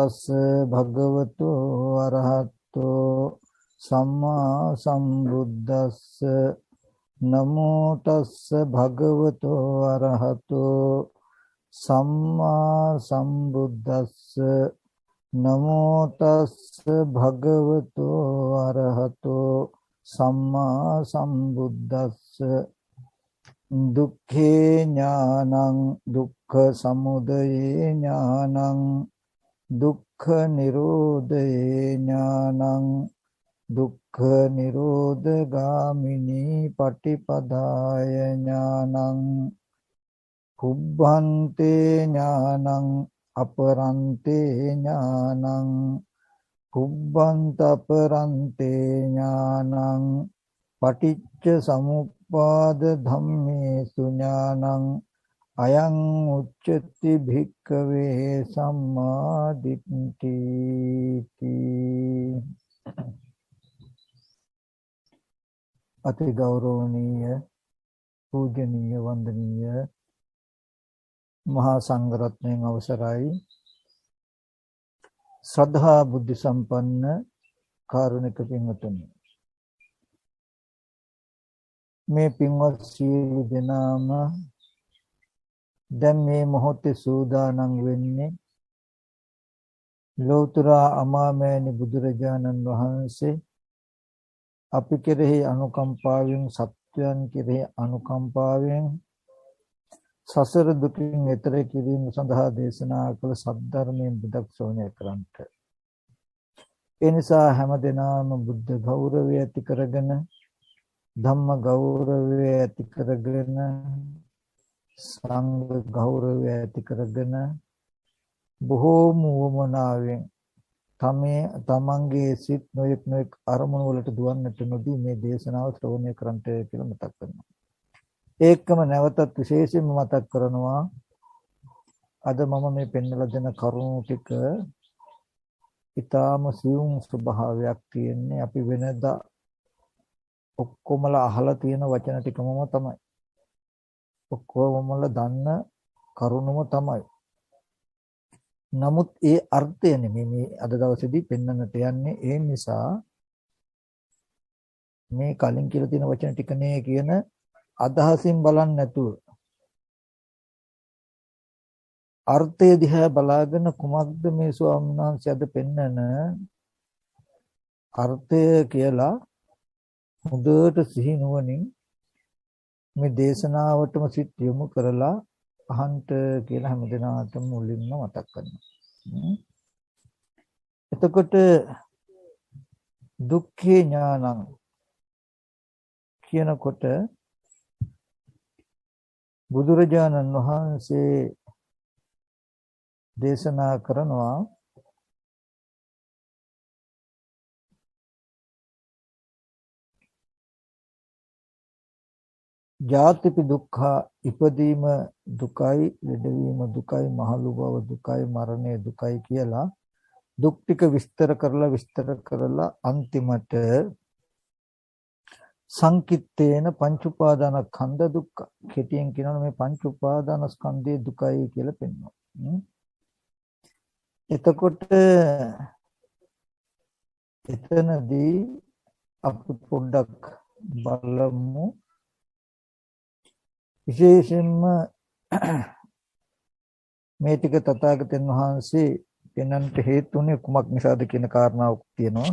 තස්ස භගවතු අරහතෝ සම්මා සම්බුද්දස්ස නමෝ තස්ස භගවතු අරහතෝ සම්මා සම්බුද්දස්ස නමෝ තස්ස භගවතු අරහතෝ සම්මා සම්බුද්දස්ස දුක්ඛේ ඥානං දුක්ඛ සමුදය ඥානං දුක්ඛ නිරෝධේ ඥානං දුක්ඛ නිරෝධ ගාමිනී පටිපදාය ඥානං කුබ්බන්තේ ඥානං අපරන්තේ ඥානං කුබ්බන්ත අපරන්තේ ඥානං පටිච්ච සමුප්පාද ධම්මේසු ඥානං අයං උච්චති භික්ඛවේ සම්මා දිට්ඨි. අති ගෞරවනීය පූජනීය වන්දනීය මහා සංඝරත්නයන් අවසරයි. ශ්‍රද්ධා බුද්ධ සම්පන්න කාරුණික පින්වතුනි, මේ පින්වත් සියලු දෙනාම දැන් මේ මොහොතේ සූදානම් වෙන්නේ ලෞතර අමාමෑණි බුදුරජාණන් වහන්සේ අපි කෙරෙහි අනුකම්පාවෙන්, සත්‍යයන් කෙරෙහි අනුකම්පාවෙන් සසර දුකින් එතර කිරීම සඳහා දේශනා කළ සද්ධර්මයෙන් බුදක් ශ්‍රවණය කරන්ට. ඒ නිසා හැම දිනම බුද්ධ ගෞරවය ඇති කරගෙන, ධම්ම ගෞරවය ඇති කරගෙන, සංඝ ගෞරවය ඇති කරගෙන බොහෝම වමනාවෙන් තමන්ගේ සිත් නොයෙක් නොයෙක් අරමුණු වලට දුවන්නට නොදී මේ දේශනාව ශ්‍රවණය කරන්ට කියලා මතක් කරනවා. ඒකම නැවතත් විශේෂයෙන්ම මතක් කරනවා, අද මම මේ පෙන්වලා දෙන කරුණු ටික ඊටාම සියුම් ස්වභාවයක් තියෙන්නේ. අපි වෙනදා ඔක්කොමලා අහලා තියෙන වචන ටිකම තමයි. ඔක්කොමලා දන්න කරුණුම තමයි. නමුත් ඒ අර්ථය නෙමෙයි මේ අද දවසේදී පෙන්වන්නට යන්නේ. ඒ නිසා මේ කලින් කියලා තියෙන වචන ටිකනේ කියන අදහසින් බලන්නේ නැතුව අර්ථය දිහා බලාගෙන කුමක්ද මේ ස්වාමීන් වහන්සේ අද පෙන්වන අර්ථය කියලා හොඳට සිහි නුවණින් මේ දේශනාවටම සිත් යොමු කරලා අහන්ට කියලා හැමදෙනාටම මුලින්ම මතක් කරනවා. එතකොට දුක්ඛේ ඥානං කියනකොට බුදුරජාණන් වහන්සේ දේශනා කරනවා ජාතිපි දුක්ඛ, ඉපදීම දුකයි, ලෙඩවීම දුකයි, මහලු බව දුකයි, මරණය දුකයි කියලා දුක් ටික විස්තර කරලා අන්තිමට සංකිට්ඨේන පංච උපාදානස්කන්ධ දුක්ඛ, කෙටියෙන් කියනවා මේ පංච උපාදානස්කන්ධයේ දුකයි කියලා පෙන්වනවා. එතකොට එතනදී අපි පොඩ්ඩක් බලමු විශේෂයෙන්ම මේ ටික තථාගතයන් වහන්සේ පෙන්වන්නට හේතුුනේ කුමක් නිසාද කියන කාරණාවක් තියෙනවා.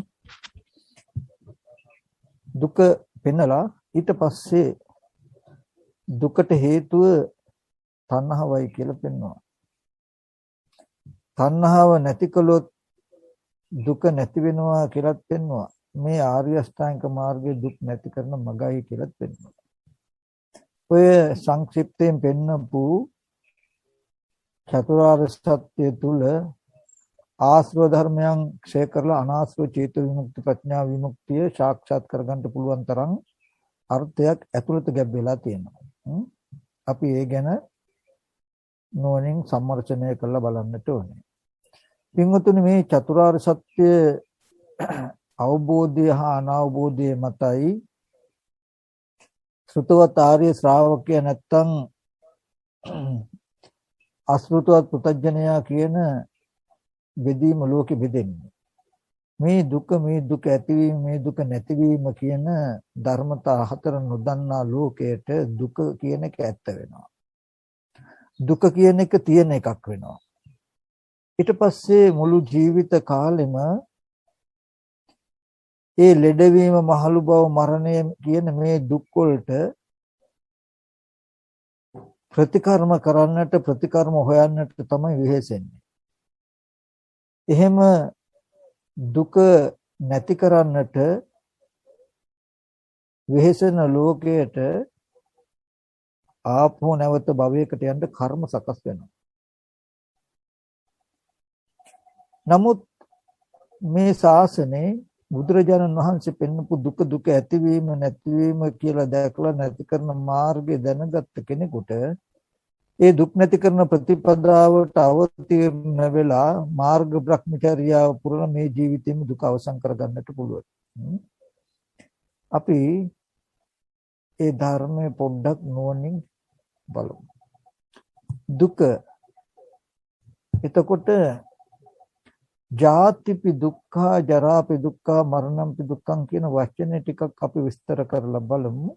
දුක පෙන්නලා ඊට පස්සේ දුකට හේතුව තණ්හාවයි කියලා පෙන්වනවා. තණ්හාව නැති කළොත් දුක නැති වෙනවා කියලාත් පෙන්වනවා. මේ ආර්ය අෂ්ටාංගික මාර්ගයේ දුක් නැති කරන මගයි කියලාත් පෙන්වනවා. ඔය සංක්ෂිප්තයෙන් පෙන්නපු චතුරාර්ය සත්‍ය තුල ආශ්‍රව ධර්මයන් ක්ෂය කරලා අනාශ්‍රව චේතෝ විමුක්ති ප්‍රඥා විමුක්තිය සාක්ෂාත් කරගන්න පුළුවන් තරම් අර්ථයක් ඇතුළත ගැබ් වෙලා තියෙනවා. අපි ඒ ගැන නෝනින් සම්මර්ෂණය කරලා බලන්නට ඕනේ. පින්වතුනි, මේ චතුරාර්ය සත්‍ය අවබෝධය හා අනවබෝධය මතයි සුතවත් ආර්ය ශ්‍රාවකයා නැත්තම් අසෘතවත් පුතඥයා කියන බෙදීම ලෝකෙ බෙදෙන්නේ. මේ දුක ඇතිවීම මේ දුක නැතිවීම කියන ධර්මතා හතර නොදන්නා ලෝකයට දුක කියන එක ඇත්ත වෙනවා. දුක කියන එක තියෙන එකක් වෙනවා. ඊට පස්සේ මුළු ජීවිත කාලෙම ඒ ලෙඩවීම මහලු බව මරණය කියන මේ දුක් වලට ප්‍රතිකර්ම කරන්නට ප්‍රතිකර්ම හොයන්නට තමයි වෙහෙසෙන්නේ. එහෙම දුක නැති කරන්නට වෙහෙසෙන ලෝකයට ආපහු නැවත භවයකට යන්න කර්ම සකස් වෙනවා. නමුත් මේ ශාසනේ බුදුරජාණන් වහන්සේ පෙන්වපු දුක ඇතිවීම නැතිවීම කියලා දැකලා නැති කරන මාර්ගය දැනගත්ත කෙනෙකුට ඒ දුක් නැති කරන ප්‍රතිපදාවට අවතීර්ණ වෙලා මාර්ග බ්‍රහ්මචර්යාව පුරන මේ ජීවිතේම දුක අවසන් කරගන්නට පුළුවන්. අපි ඒ ධර්මයේ පොඩ්ඩක් නුවණින් බලමු. දුක එතකොට ජාතිපි දුක්ඛා ජරාපි දුක්ඛා මරණම්පි දුක්ඛං කියන වචන ටිකක් අපි විස්තර කරලා බලමු.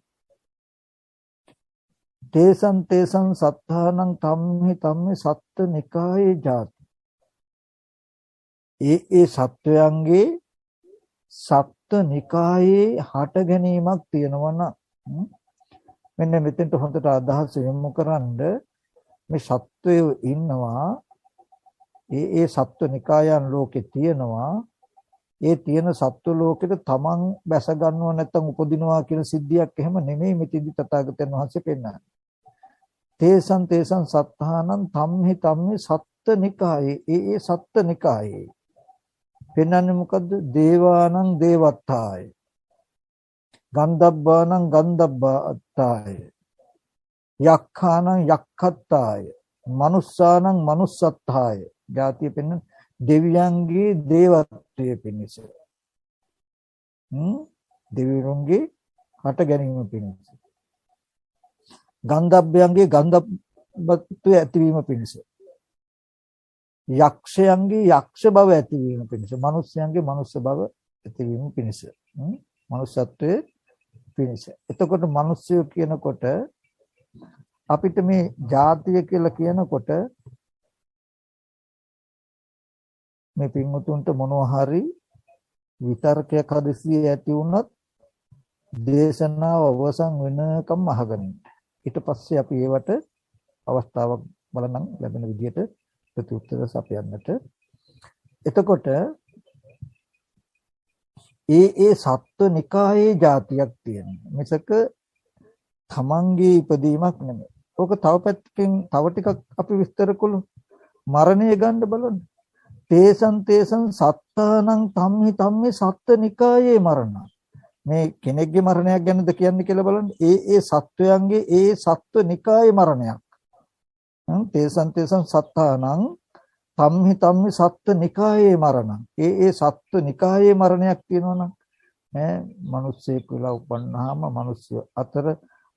තේසං සත්තානං තම්හි සත්ත නිකායේ ජාති. ඒ සත්වයන්ගේ සත්ත නිකායේ හට ගැනීමක් තියෙනවා නම් මෙන්න මෙතෙන්ට හොඳට අදහස් යොමු කරන්ඩ මේ සත්වයෝ ඉන්නවා. ඒ සත්ව නිකායන් ලෝකේ තියෙනවා. ඒ තියෙන සත්ව ලෝකෙට තමන් බැස ගන්නව නැත්නම් උපදිනවා කියන සිද්ධියක් එහෙම නෙමෙයි මෙතෙදි තථාගතයන් වහන්සේ පෙන්නන්නේ. තේසං සත්තානං තම්හි සත්ත නිකායේ ඒ සත්ත නිකායේ පෙන්නන්නේ මොකද්ද? දේවානං දේවත්තාය, ගන්ධබ්බානං ගන්ධබ්බත්තාය, යක්ඛානං යක්ඛත්තාය, මනුස්සානං මනුස්සත්තාය. ජාතිය පෙන්න දෙවියන්ගේ දේවත්වයේ පිණිස. දෙවිවරුන්ගේ හට ගැනීම පිණිස. ගන්ධබ්බයන්ගේ ගන්ධබ්බත්වයේ ඇතිවීම පිණිස. යක්ෂයන්ගේ යක්ෂ බව ඇතිවීම පිණිස. මනුස්සයන්ගේ මනුස්ස බව ඇතිවීම පිණිස. මනුස්සත්වයේ පිණිස. එතකොට මිනිස්සු කියනකොට අපිට මේ ජාතිය කියලා කියනකොට මේ පින්වතුන්ට මොනවා හරි විතර්කයක් හදිසියෙ ඇති වුණත් දේශනාව අවසන් වෙනකම් අහගෙන ඉන්න. ඊට පස්සේ අපි ඒවට අවස්ථාවක් බලනම් ලැබෙන විදිහට ප්‍රතිඋත්තර සපයන්නට. එතකොට ඒ සත්ව නිකායේ જાතියක් තියෙනවා. මිසක තමන්ගේ ඉපදීමක් නෙමෙයි. ඕක තව පැත්තකින් තව ටිකක් අපි විස්තර කළොත් මරණය ගන්න බලන්න. තේසං සත්තානං තම්හි සත්ත නිකායේ මරණ. මේ කෙනෙක්ගේ මරණයක් ගැනද කියන්නේ කියලා බලන්න. ඒ සත්වයන්ගේ ඒ සත්ව නිකායේ මරණයක්. තේසං සත්තානං තම්හි සත්ව නිකායේ මරණ. ඒ සත්ව නිකායේ මරණයක් තියෙනවනම් මිනිස්සෙක් වෙලා උපන්නාම මිනිස්සු අතර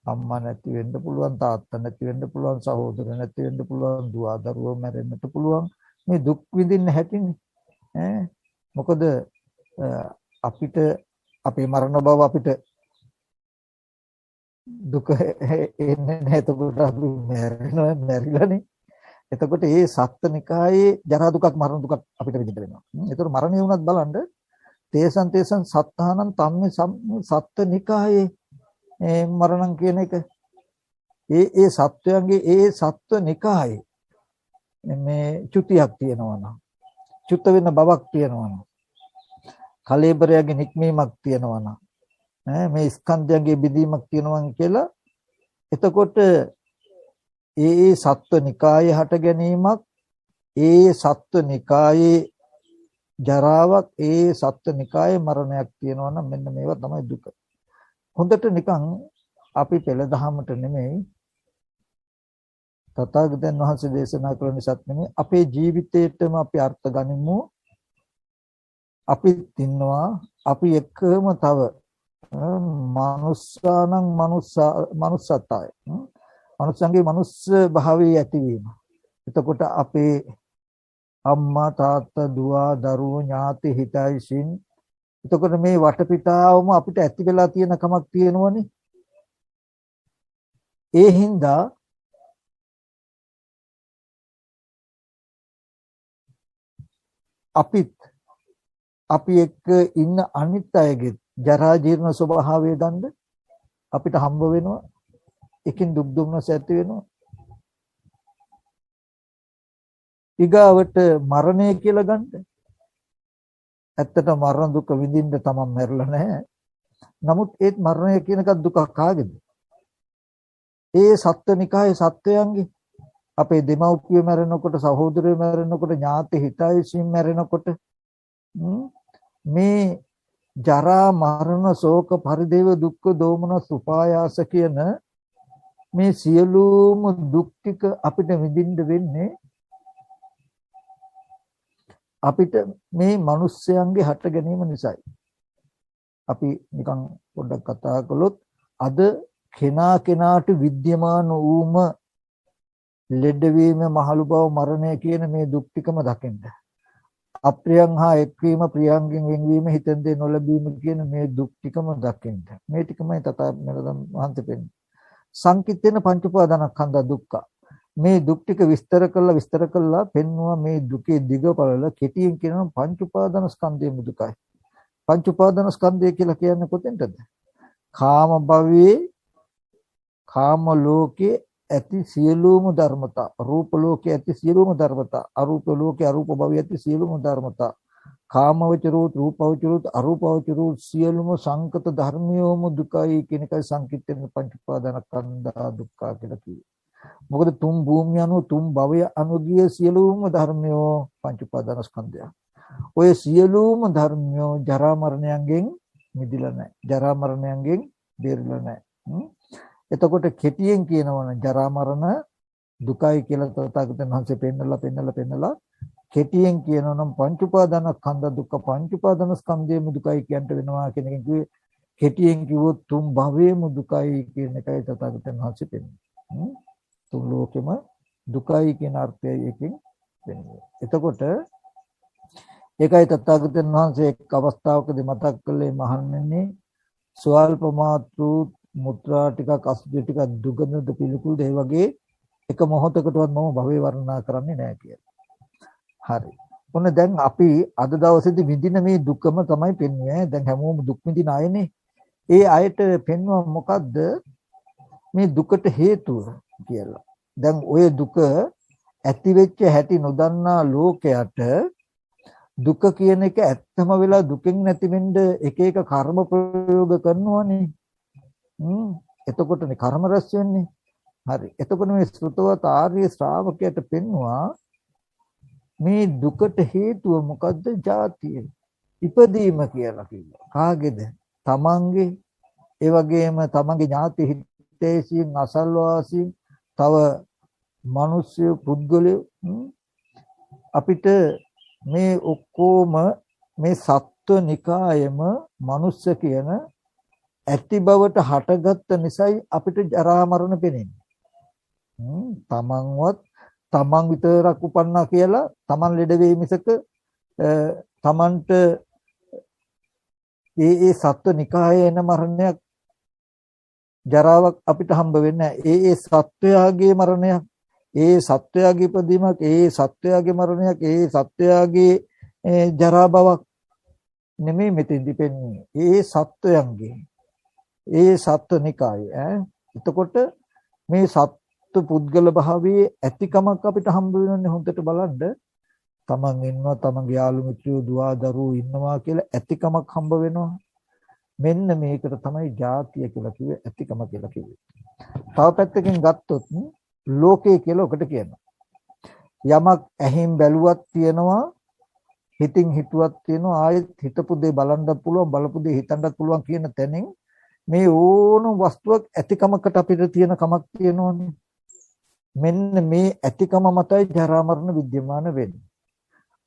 අම්මා නැති වෙන්න පුළුවන්, තාත්තා නැති වෙන්න පුළුවන්, සහෝදර නැති වෙන්න පුළුවන්, දුව දරුවෝ මැරෙන්නත් පුළුවන්. මේ දුක් විඳින්න හැටිනේ. මොකද අපිට අපේ මරණ බව අපිට දුක එන්නේ නැහැ. එතකොට අපි මැරිලානේ. එතකොට මේ සත්ත්වනිකායේ ජරා දුකක් මරණ දුකක් අපිට විඳින්න වෙනවා. ඒතර මරණය වුණත් බලන්න තේසං සත්තානං තම්මේ සත්ත්වනිකායේ මරණම් කියන එක ඒ සත්වයන්ගේ ඒ සත්ත්වනිකායේ මේ චුතියක් තියෙනවා නම්, චුත වෙන බවක් තියෙනවා නම්, කලෙබරයගේ නික්මීමක් තියෙනවා නම්, මේ ස්කන්ධයන්ගේ බෙදීමක් තියෙනවා කියලා. එතකොට ඒ සත්ව නිකායේ හට ගැනීමක්, ඒ සත්ව නිකායේ ජරාවක්, ඒ සත්ව නිකායේ මරණයක් තියෙනවා නම් මෙන්න මේවා තමයි දුක. හොඳට නිකන් අපි පෙළ දහමට නෙමෙයි තථාගතයන් වහන්සේ දේශනා කළ නිසාත් නෙමෙයි අපේ ජීවිතේටම අපි අර්ථ ගනිමු. අපි ඉන්නවා අපි එක්කම තව මනුස්සානං මනුස්සත්වය, මනුස්සයන්ගේ මනුස්ස භාවයේ ඇතිවීම. එතකොට අපේ අම්මා තාත්තා දුව දරුවෝ ඥාති හිතයිසින්. එතකොට මේ වටපිටාවම අපිට ඇති වෙලා තියෙන කමක් තියෙනවනේ. ඒ හින්දා අපි එක්ක ඉන්න අනිත් අයගේ ජරා ජීර්ණ ස්වභාවය ගන්න අපිට හම්බ වෙනවා. එකින් දුක් දුම්නස ඇති වෙනවා. ඊගාවට මරණය කියලා ගන්න. ඇත්තට මරණ දුක විඳින්න තමන් මැරෙලා නැහැ. නමුත් ඒත් මරණය කියන එක දුකක් කාගේද? ඒ සත්ත්වනිකායේ සත්වයන්ගේ. අපේ දෙමව්පිය මැරෙනකොට, සහෝදරයෝ මැරෙනකොට, ඥාති හිතයිසින් මැරෙනකොට මේ ජරා මරණ ශෝක පරිදේව දුක්ඛ දෝමනස් උපායාස කියන මේ සියලුම දුක් ටික අපිට විඳින්න වෙන්නේ අපිට මේ මිනිස්යන්ගේ හට ගැනීම නිසායි. අපි නිකන් පොඩ්ඩක් කතා කළොත් අද කෙනා කෙනාට විද්‍යමාන වූම ලෙඩවීම, මහලු බව, මරණය කියන මේ දුක් ටිකම දකින්න. අප්‍රියං හා එක්වීම, ප්‍රියංගෙන් වෙන්වීම, හිතෙන් දේ නොලැබීම කියන මේ දුක් ටිකම දකින්න. මේ ටිකමයි තථාගතයන් වහන්සේ පෙන්නන්නේ. සංකිට්ඨේන පංච උපාදානස්කන්ධ දුක්ඛ. මේ දුක් ටික විස්තර කළා පෙන්නවා මේ දුකේ දිගපළල කෙටියෙන් කියනවා පංච උපාදානස්කන්ධයේ දුකයි. පංච උපාදානස්කන්ධය කියලා කියන්නේ කොතෙන්ද? කාම භවයේ, කාම ලෝකයේ ඇති සියලුම ධර්මතා, රූප ලෝකයේ ඇති සියලුම ධර්මතා, අරූප ලෝකයේ අරූප භවයේ ඇති සියලුම ධර්මතා, කාමවචරෝත්, රූපවචරෝත්, අරූපවචරෝත් සියලුම සංකත ධර්මියෝම දුකයි කියන එකයි සංකිට්ඨේන පංච උපාදානස්කන්ධ දුක්ඛ කියලා කිව්වේ. මොකද තුන් භූමිය අනුව, තුන් භවය අනුව ගිය සියලුම ධර්මියෝ පංච උපාදානස්කන්ධය. ඔය සියලුම ධර්මියෝ ජරා මරණයන්ගෙන් මිදිලා නැහැ. ජරා මරණයන්ගෙන් බේරිලා නැහැ. එතකොට කෙටියෙන් කියනවනම් ජරා මරණ දුකයි කියලා තථාගතයන් වහන්සේ පෙන්නලා කෙටියෙන් කියනවනම් පංච උපාදානස්කන්ධ දුක්ඛ, පංච උපාදානස්කන්ධයේම දුකයි කියන්න වෙනවා කියන එකෙන් කිව්වේ. කෙටියෙන් කිව්වොත් තුන් භවයේම දුකයි කියන එකයි තථාගතයන් වහන්සේ පෙන්නන්නේ. තුන් ලෝකෙම දුකයි කියන අර්ථයයි එකෙන් වෙන්නේ. එතකොට ඒකයි තථාගතයන් වහන්සේ එක් අවස්ථාවකදී මතක් කළේ මහණෙනි, ස්වල්ප මාතෘ මුත්‍රා ටිකක්, අසුචි ටිකක්, දුගඳ පිළිකුල් ඒ වගේ එක මොහොතකටවත් මම භවය වර්ණනා කරන්නේ නැහැ කියලා. හරි. ඔන්න දැන් අපි අද දවසේදී විඳින මේ දුකම තමයි පෙන්වන්නේ. දැන් හැමෝම දුක් විඳින අයනේ. ඒ අයට පෙන්වන මොකද්ද මේ දුකට හේතුව කියලා. දැන් ওই දුක ඇති වෙච්ච හැටි නොදන්නා ලෝකයට දුක කියන එක ඇත්තම වෙලා දුකෙන් නැති වෙන්න එක එක කර්ම ප්‍රයෝග කරනවනේ. එතකොටනේ කර්ම රැස් වෙන්නේ. හරි. එතකොට මේ ශ්‍රුතවත් ආර්ය ශ්‍රාවකයට පෙන්වුවා මේ දුකට හේතුව මොකද්ද? ජාතිය. ඉපදීම කියලා කිව්වා. කාගේද? තමන්ගේ. ඒ වගේම තමන්ගේ ඥාති හිතේසින්, අසල්වාසීන්, තව මිනිස්සු පුද්ගලයෝ අපිට මේ ඔක්කොම මේ සත්ව නිකායෙම මනුස්ස කියන ඇති බවට හටගත්ත නිසායි අපිට ජරා මරණ පෙනෙන්නේ. තමන්වත් තමන් විතරක් උපන්නා කියලා තමන් ලෙඩ වෙයි මිසක තමන්ට ඒ සත්ව නිකායේ එන මරණයක්, ජරාවක් අපිට හම්බ වෙන්නේ නැහැ. ඒ සත්වයාගේ මරණයක්, ඒ සත්වයාගේ ඉපදීමක්, ඒ සත්වයාගේ මරණයක්, ඒ සත්වයාගේ ජරා බවක් නෙමෙයි මෙතෙන්දි පෙන්වන්නේ. ඒ සත්වයන්ගේ, ඒ සත්වනිකාය. එතකොට මේ සත්ව පුද්ගල භාවයේ ඇතිකමක් අපිට හම්බ වෙනන්නේ. හොඳට බලන්න. තමන් ඉන්නවා, තමන්ගේ යාළු මිත්‍රයෝ, දුව දරුවෝ ඉන්නවා කියලා ඇතිකමක් හම්බ වෙනවා. මෙන්න මේකට තමයි ජාතිය කියලා කිව්වේ, ඇතිකම කියලා කිව්වේ. තව පැත්තකින් ගත්තොත් ලෝකය කියලා ඔකට කියනවා. යමක් ඇහින් බැලුවක් තියෙනවා, හිතින් හිතුවක් තියෙනවා, ආයෙත් හිතපු දේ බලන්න පුළුවන්, බලපු දේ හිතන්නත් පුළුවන් කියන තැනින් මේ ඕනම වස්තුවක් ඇතිකමකට අපිට තියෙන කමක් තියෙනවනේ. මෙන්න මේ ඇතිකම මතයි ජරා මරණ විද්‍යමාන වෙන්නේ.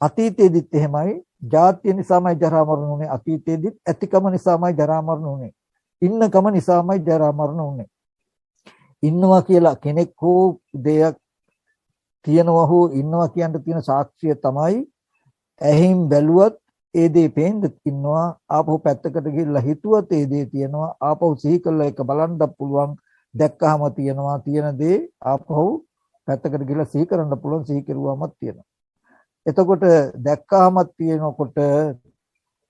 අතීතයේදීත් එහෙමයි. ජාතිය නිසාමයි ජරා මරණ උනේ. අතීතයේදීත් ඇතිකම නිසාමයි ජරා මරණ උනේ. ඉන්නකම නිසාමයි ජරා මරණ උනේ. ඉන්නවා කියලා කෙනෙක් හෝ දෙයක් තියනවා හෝ ඉන්නවා කියන තියෙන සාක්ෂිය තමයි ඇහිම් බැලුවත් ඒ දේ පේන්න ඉන්නවා. ආපහු පැත්තකට ගිහිල්ලා හිතුවත් ඒ දේ තියෙනවා. ආපහු සිහි කළා එක බලන්නත් පුළුවන්. දැක්කහම තියෙනවා. තියෙන දේ ආපහු පැත්තකට ගිහිල්ලා සිහි කරන්න පුළුවන්. සිහි කෙරුවාමත් තියෙනවා. එතකොට දැක්කහමත් තියෙනකොට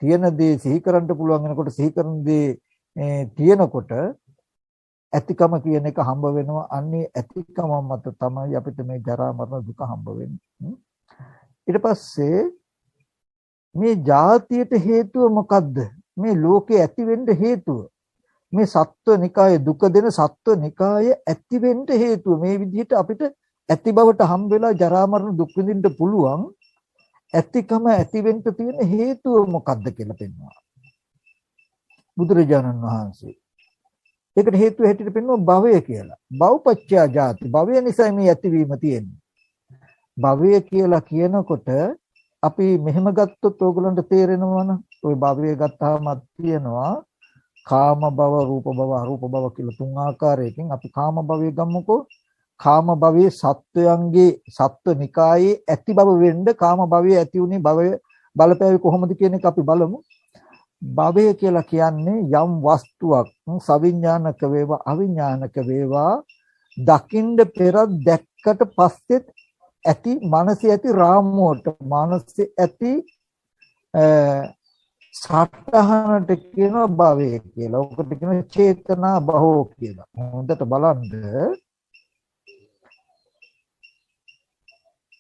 තියෙන දේ සිහි කරන්න පුළුවන් වෙනකොට සිහි කරන දේ තියෙනකොට ඇතිකම කියන එක හම්බ වෙනවා. අන්නේ ඇතිකම මත තමයි අපිට මේ ජරා මරණ දුක හම්බ වෙන්නේ. ඊට පස්සේ මේ ජාතියට හේතුව මොකද්ද? මේ ලෝකේ ඇති වෙන්න හේතුව. මේ සත්ව නිකායේ දුක දෙන සත්ව නිකායේ ඇති වෙන්න හේතුව. මේ විදිහට අපිට ඇති බවට හම්බ වෙලා ජරා මරණ දුක් විඳින්න පුළුවන්. ඇතිකම ඇති වෙන්න තියෙන හේතුව මොකද්ද කියලා පෙන්වනවා බුදුරජාණන් වහන්සේ. ඒකට හේතුව හැටියට පෙන්වනවා භවය කියලා. භවපච්චය ජාති. භවය නිසා මේ ඇතිවීම තියෙන්නේ. භවය කියලා කියනකොට අපි මෙහෙම ගත්තොත් ඕගලන්ට තේරෙනවනේ. ওই භවය ගත්තාම තියෙනවා කාම භව, රූප භව, අරූප භව කියලා තුන් ආකාරයකින්. අපි කාම භවය ගමුකෝ. කාම භවයේ සත්වයන්ගේ සත්ව නිකායේ ඇති බව වෙන්න කාම භවයේ ඇති උනේ භවය බලපෑවේ කොහොමද කියන එක අපි බලමු. භවය කියලා කියන්නේ යම් වස්තුවක් සවිඥානික වේවා අවිඥානික වේවා දකින්න පෙර දැක්කට පස්සෙත් ඇති මනසේ ඇති රාමුවට මනසේ ඇති සටහනට කියනවා භවය කියලා. ඔකට කියනවා චේතනා භවෝ කියලා. හොඳට බලන්න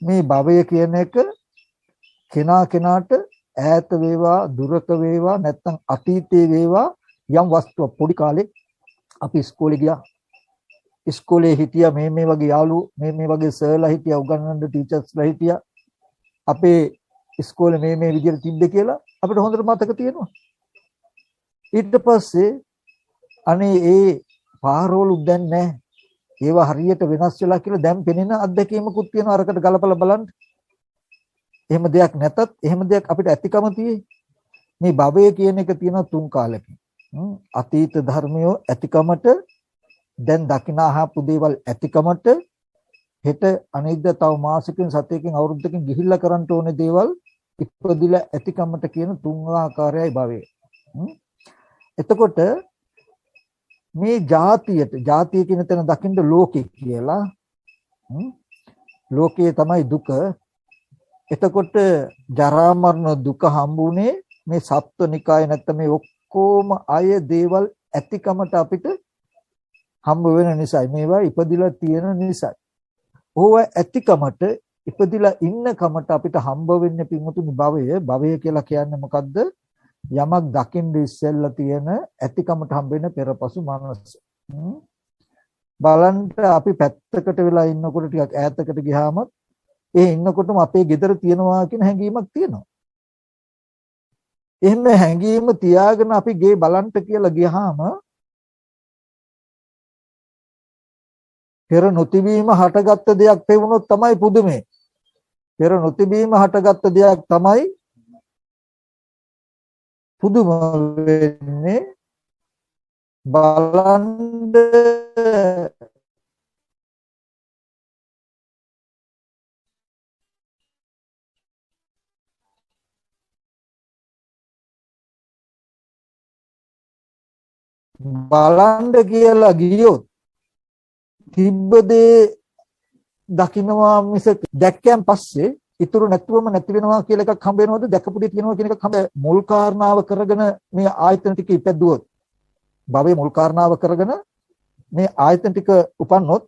මේ භවය කියන එක කෙනා කෙනාට ඈත වේවා දුරක වේවා නැත්නම් අතීතයේ වේවා යම් වස්තුවක් පොඩි කාලේ අපි ඉස්කෝලේ ගියා. ඉස්කෝලේ හිටියා මේ වගේ යාළුවෝ මේ වගේ සර්ලා හිටියා උගන්වන්න ටීචර්ස්ලා හිටියා. අපේ ඉස්කෝලේ මේ විදිහට තිබ්බේ කියලා අපිට හොඳට මතක තියෙනවා. ඊට පස්සේ අනේ ඒ පාරවලු දැන් නැහැ. ඒවා හරියට වෙනස් වෙලා කියලා දැන් පෙනෙන අත්දැකීමකුත් තියෙනවා. අරකට ගලපලා බලන්න. එහෙම දෙයක් නැතත් එහෙම දෙයක් අපිට ඇතිකම තියෙයි. මේ භවය කියන එක තියෙන තුන් කාලෙකින්. අතීත ධර්මය ඇතිකමට දැන් දකින අහපු දේවල් ඇතිකමට හෙට අනිද්දා තව මාසෙකින් සතියකින් අවුරුද්දකින් ගිහිල්ලා කරන්න ඕනේ දේවල් ඉපදිලා ඇතිකමට කියන තුන් ආකාරයයි භවය. එතකොට මේ ජාතිය කියන තැන දකින්න ලෝකේ කියලා ලෝකයේ තමයි දුක. එතකොට ජරා මරණ දුක හම්බුනේ මේ සත්ව නිකායේ නැත්නම් මේ ඔක්කොම අය දේවල් ඇතිකමට අපිට හම්බ වෙන නිසායි. මේවා ඉපදිලා තියෙන නිසායි. ඕව ඇතිකමට ඉපදිලා ඉන්න කමට අපිට හම්බ වෙන්නේ පින්වතුනි භවය කියලා කියන්නේ මොකද්ද? යමක් දකින්න ඉස්සෙල්ලා තියෙන ඇතිකමට හම්බ වෙන පෙරපසු මනස. බලන්න අපි පැත්තකට වෙලා ඉන්නකොට ටිකක් ඈතකට ගියාම ඒ ඉන්නකොටම අපේ ගෙදර තියනවා කියන හැඟීමක් තියෙනවා. එහෙම හැඟීම තියාගෙන අපි ගේ බලන්න කියලා ගියාම පෙර නොතිබීම හටගත්ත දෙයක් පෙවුනොත් තමයි පුදුමේ. පෙර නොතිබීම හටගත්ත දෙයක් තමයි පුදුම වෙන්නේ. බලන්න කියලා ගියොත් තිබ්බ දේ දකින්නවා මිස දැක්කයන් පස්සේ ඉතුරු නැතුවම නැති වෙනවා කියලා එකක් හම්බ වෙනවද? දැකපු දේ තියෙනවා කියන එකක් හම්බ මුල් කාරණාව කරගෙන මේ ආයතන ටික ඉපැද්දුවොත් භවයේ මුල් කාරණාව කරගෙන මේ ආයතන ටික උපන්නොත්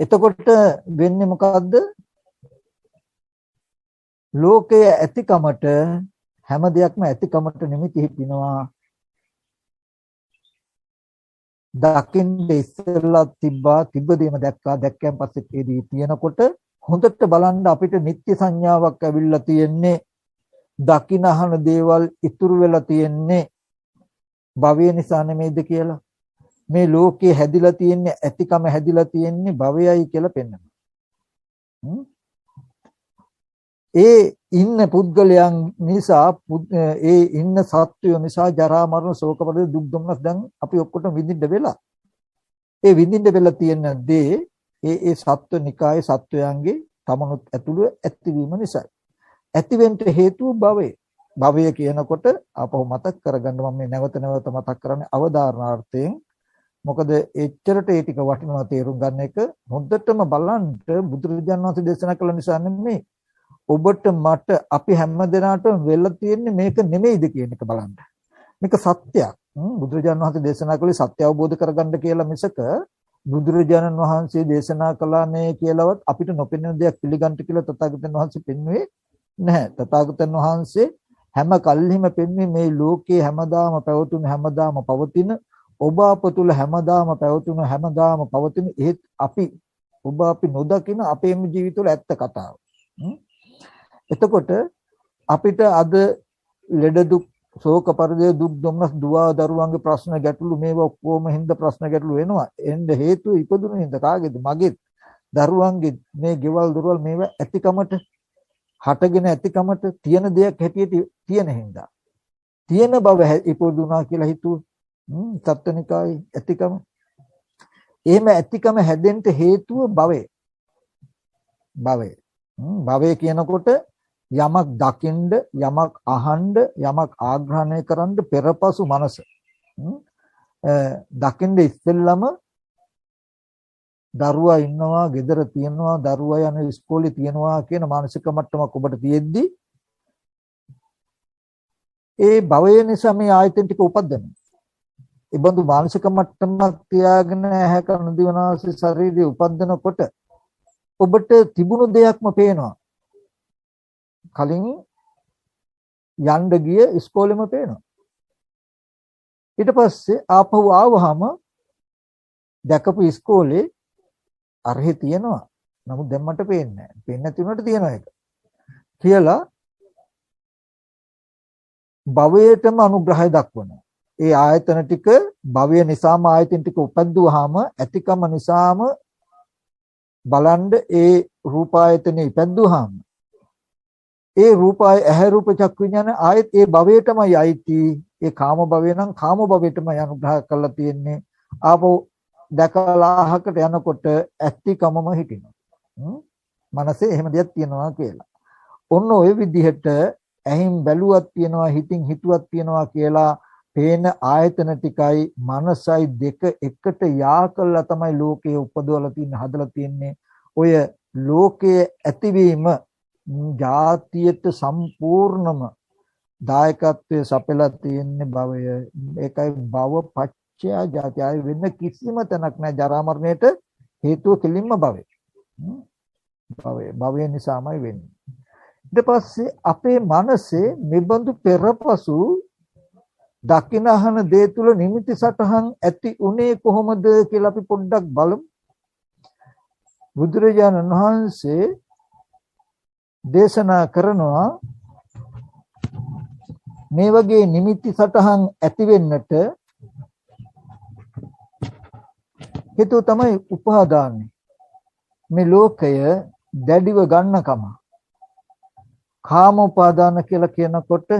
එතකොට වෙන්නේ මොකද්ද? ලෝකයේ ඇතිකමට හැම දෙයක්ම ඇතිකමට නිමිති හිටිනවා. දකින්න ඉස්සෙල්ලා තිබ්බ දෙයම දැක්කයන් පස්සේ ඒදී තියෙනකොට හොඳට බලන්න අපිට නිත්‍ය සංඥාවක් ඇවිල්ලා තියෙන්නේ. දකින අහන දේවල් ඉතුරු වෙලා තියෙන්නේ භවය නිසා නෙමෙයිද කියලා. මේ ලෝකේ හැදිලා තියෙන්නේ ඇතිකම හැදිලා තියෙන්නේ භවයයි කියලා පෙන්වනවා. ඒ ඉන්න පුද්ගලයන් නිසා ඒ ඉන්න සත්වය නිසා ජරා මරණ ශෝක පරිදේ දුක් දුම්නස් දැන් අපි ඔක්කොටම විඳින්න වෙලා. ඒ විඳින්න වෙලා තියෙන දේ ඒ සත්ව නිකායේ සත්වයන්ගේ තමනුත් ඇතුළු ඇතිවීම නිසායි. ඇතිවෙන්න හේතුව භවය. භවය කියනකොට ආපහු මතක් කරගන්න මම මේ නැවත නැවත මතක් කරන්නේ අවධාරණාර්ථයෙන්. මොකද එච්චරට ඒ ටික වටිනවා තේරුම් ගන්න එක. හොඳටම බලන්න බුදුරජාණන් වහන්සේ දේශනා කළ නිසා නෙමෙයි. ඔබට මට අපි හැම දිනාටම වෙලා තියෙන්නේ මේක නෙමෙයිද කියන එක බලන්න. මේක සත්‍යයක්. බුදුරජාණන් වහන්සේ දේශනා කළේ සත්‍ය අවබෝධ කරගන්න කියලා මිසක බුදුරජාණන් වහන්සේ දේශනා කළානේ කියලාවත් අපිට නොපෙනෙන දෙයක් පිළිගන්න කියලා තථාගතයන් වහන්සේ පෙන්වුවේ නැහැ. තථාගතයන් වහන්සේ හැම කල්හිම පෙන්වන්නේ මේ ලෝකේ හැමදාම පැවතුන හැමදාම පවතින ඔබ අප තුල හැමදාම පැවතුන හැමදාම පවතින ඒත් අපි ඔබ අපි නොදකින අපේම ජීවිතවල ඇත්ත කතාව. එතකොට අපිට අද ලෙඩ දුක් ශෝක පරිදේ දුක් දුම්නස් දුවා දරුවන්ගේ ප්‍රශ්න ගැටලු මේවා ඔක්කොම හින්දා ප්‍රශ්න ගැටලු වෙනවා. එන්න හේතුව ඉපදුන හින්දා කාගේද? මගේත් දරුවන්ගේ මේ ගෙවල් දොරවල් මේවා ඇතිකමට හටගෙන ඇතිකමට තියෙන දෙයක් හැටියට තියෙන හින්දා. තියෙන බව ඉපදුනා කියලා හිතුව. සත්ත්වනිකායේ ඇතිකම. එහෙම ඇතිකම හැදෙන්න හේතුව භවය. භවය. භවය කියනකොට යමක් දකින්ද යමක් අහන්න යමක් ආග්‍රහණය කරන්න පෙරපසු මනස දකින්ද ඉස්සෙල්ලම දරුවා ඉන්නවා ගෙදර තියනවා දරුවා යන ඉස්කෝලේ තියනවා කියන මානසික මට්ටමක් ඔබට තියෙද්දි ඒ භවය නිසා මේ ආයතන ටික උපදිනවා. ඒ බඳු මානසික මට්ටමක් තියාගෙන ඇහැ කන දිවනාසය ශරීරය උපදිනකොට ඔබට තිබුණු දෙයක්ම පේනවා. කලින් යන්න ගිය ඉස්කෝලේම පේනවා. ඊට පස්සේ ආපහු ආවහම දැකපු ඉස්කෝලේ අරහෙ තියෙනවා. නමුත් දැන් මට පේන්නේ නැහැ. පේන්නේ නැති උනට තියෙනවා ඒක. කියලා භවයටම අනුග්‍රහය දක්වනවා. ඒ ආයතන ටික භවය නිසාම ආයතන ටික උපද්දුවාම ඇතිකම නිසාම බලන්න ඒ රූපායතනෙ ඉපද්දුවාම ඒ රූපය ඇහැ රූප චක්කු විඥාන ආයෙත් ඒ භවයටමයි අයිති. ඒ කාම භවය නම් කාම භවයටමයි අනුග්‍රහ කරලා තියෙන්නේ. ආපහු දැකලාහකට යනකොට ඇතිකමම හිටිනවා. මනසේ එහෙම දෙයක් තියෙනවා කියලා. ඔන්න ඔය විදිහට ඇහින් බැලුවක් තියෙනවා හිතින් හිතුවක් තියෙනවා කියලා පේන ආයතන ටිකයි මනසයි දෙක එකට යා කළා තමයි ලෝකයේ උපදවලා තියෙන්නේ හදලා තියෙන්නේ. ඔය ලෝකයේ ඇතිවීම ජාතියට සම්පූර්ණම දායකත්වයේ සපෙලා තියෙන්නේ භවය. ඒකයි භව පච්චය ජාති. ආයි වෙන කිසිම තැනක් නැහැ. ජරා මරණයට හේතුව කෙලින්ම භවය. භවය නිසාමයි වෙන්නේ. ඊට පස්සේ අපේ මනසේ නිබඳු පෙරපසු දකින්නහන දේ තුල නිමිති සටහන් ඇති උනේ කොහොමද කියලා අපි පොඩ්ඩක් බලමු. බුදුරජාණන් වහන්සේ දේශනා කරනවා මේ වගේ නිමිති සටහන් ඇති වෙන්නට හේතුව තමයි උපාදානයි. මේ ලෝකය දැඩිව ගන්නකම. කාම උපාදාන කියලා කියනකොට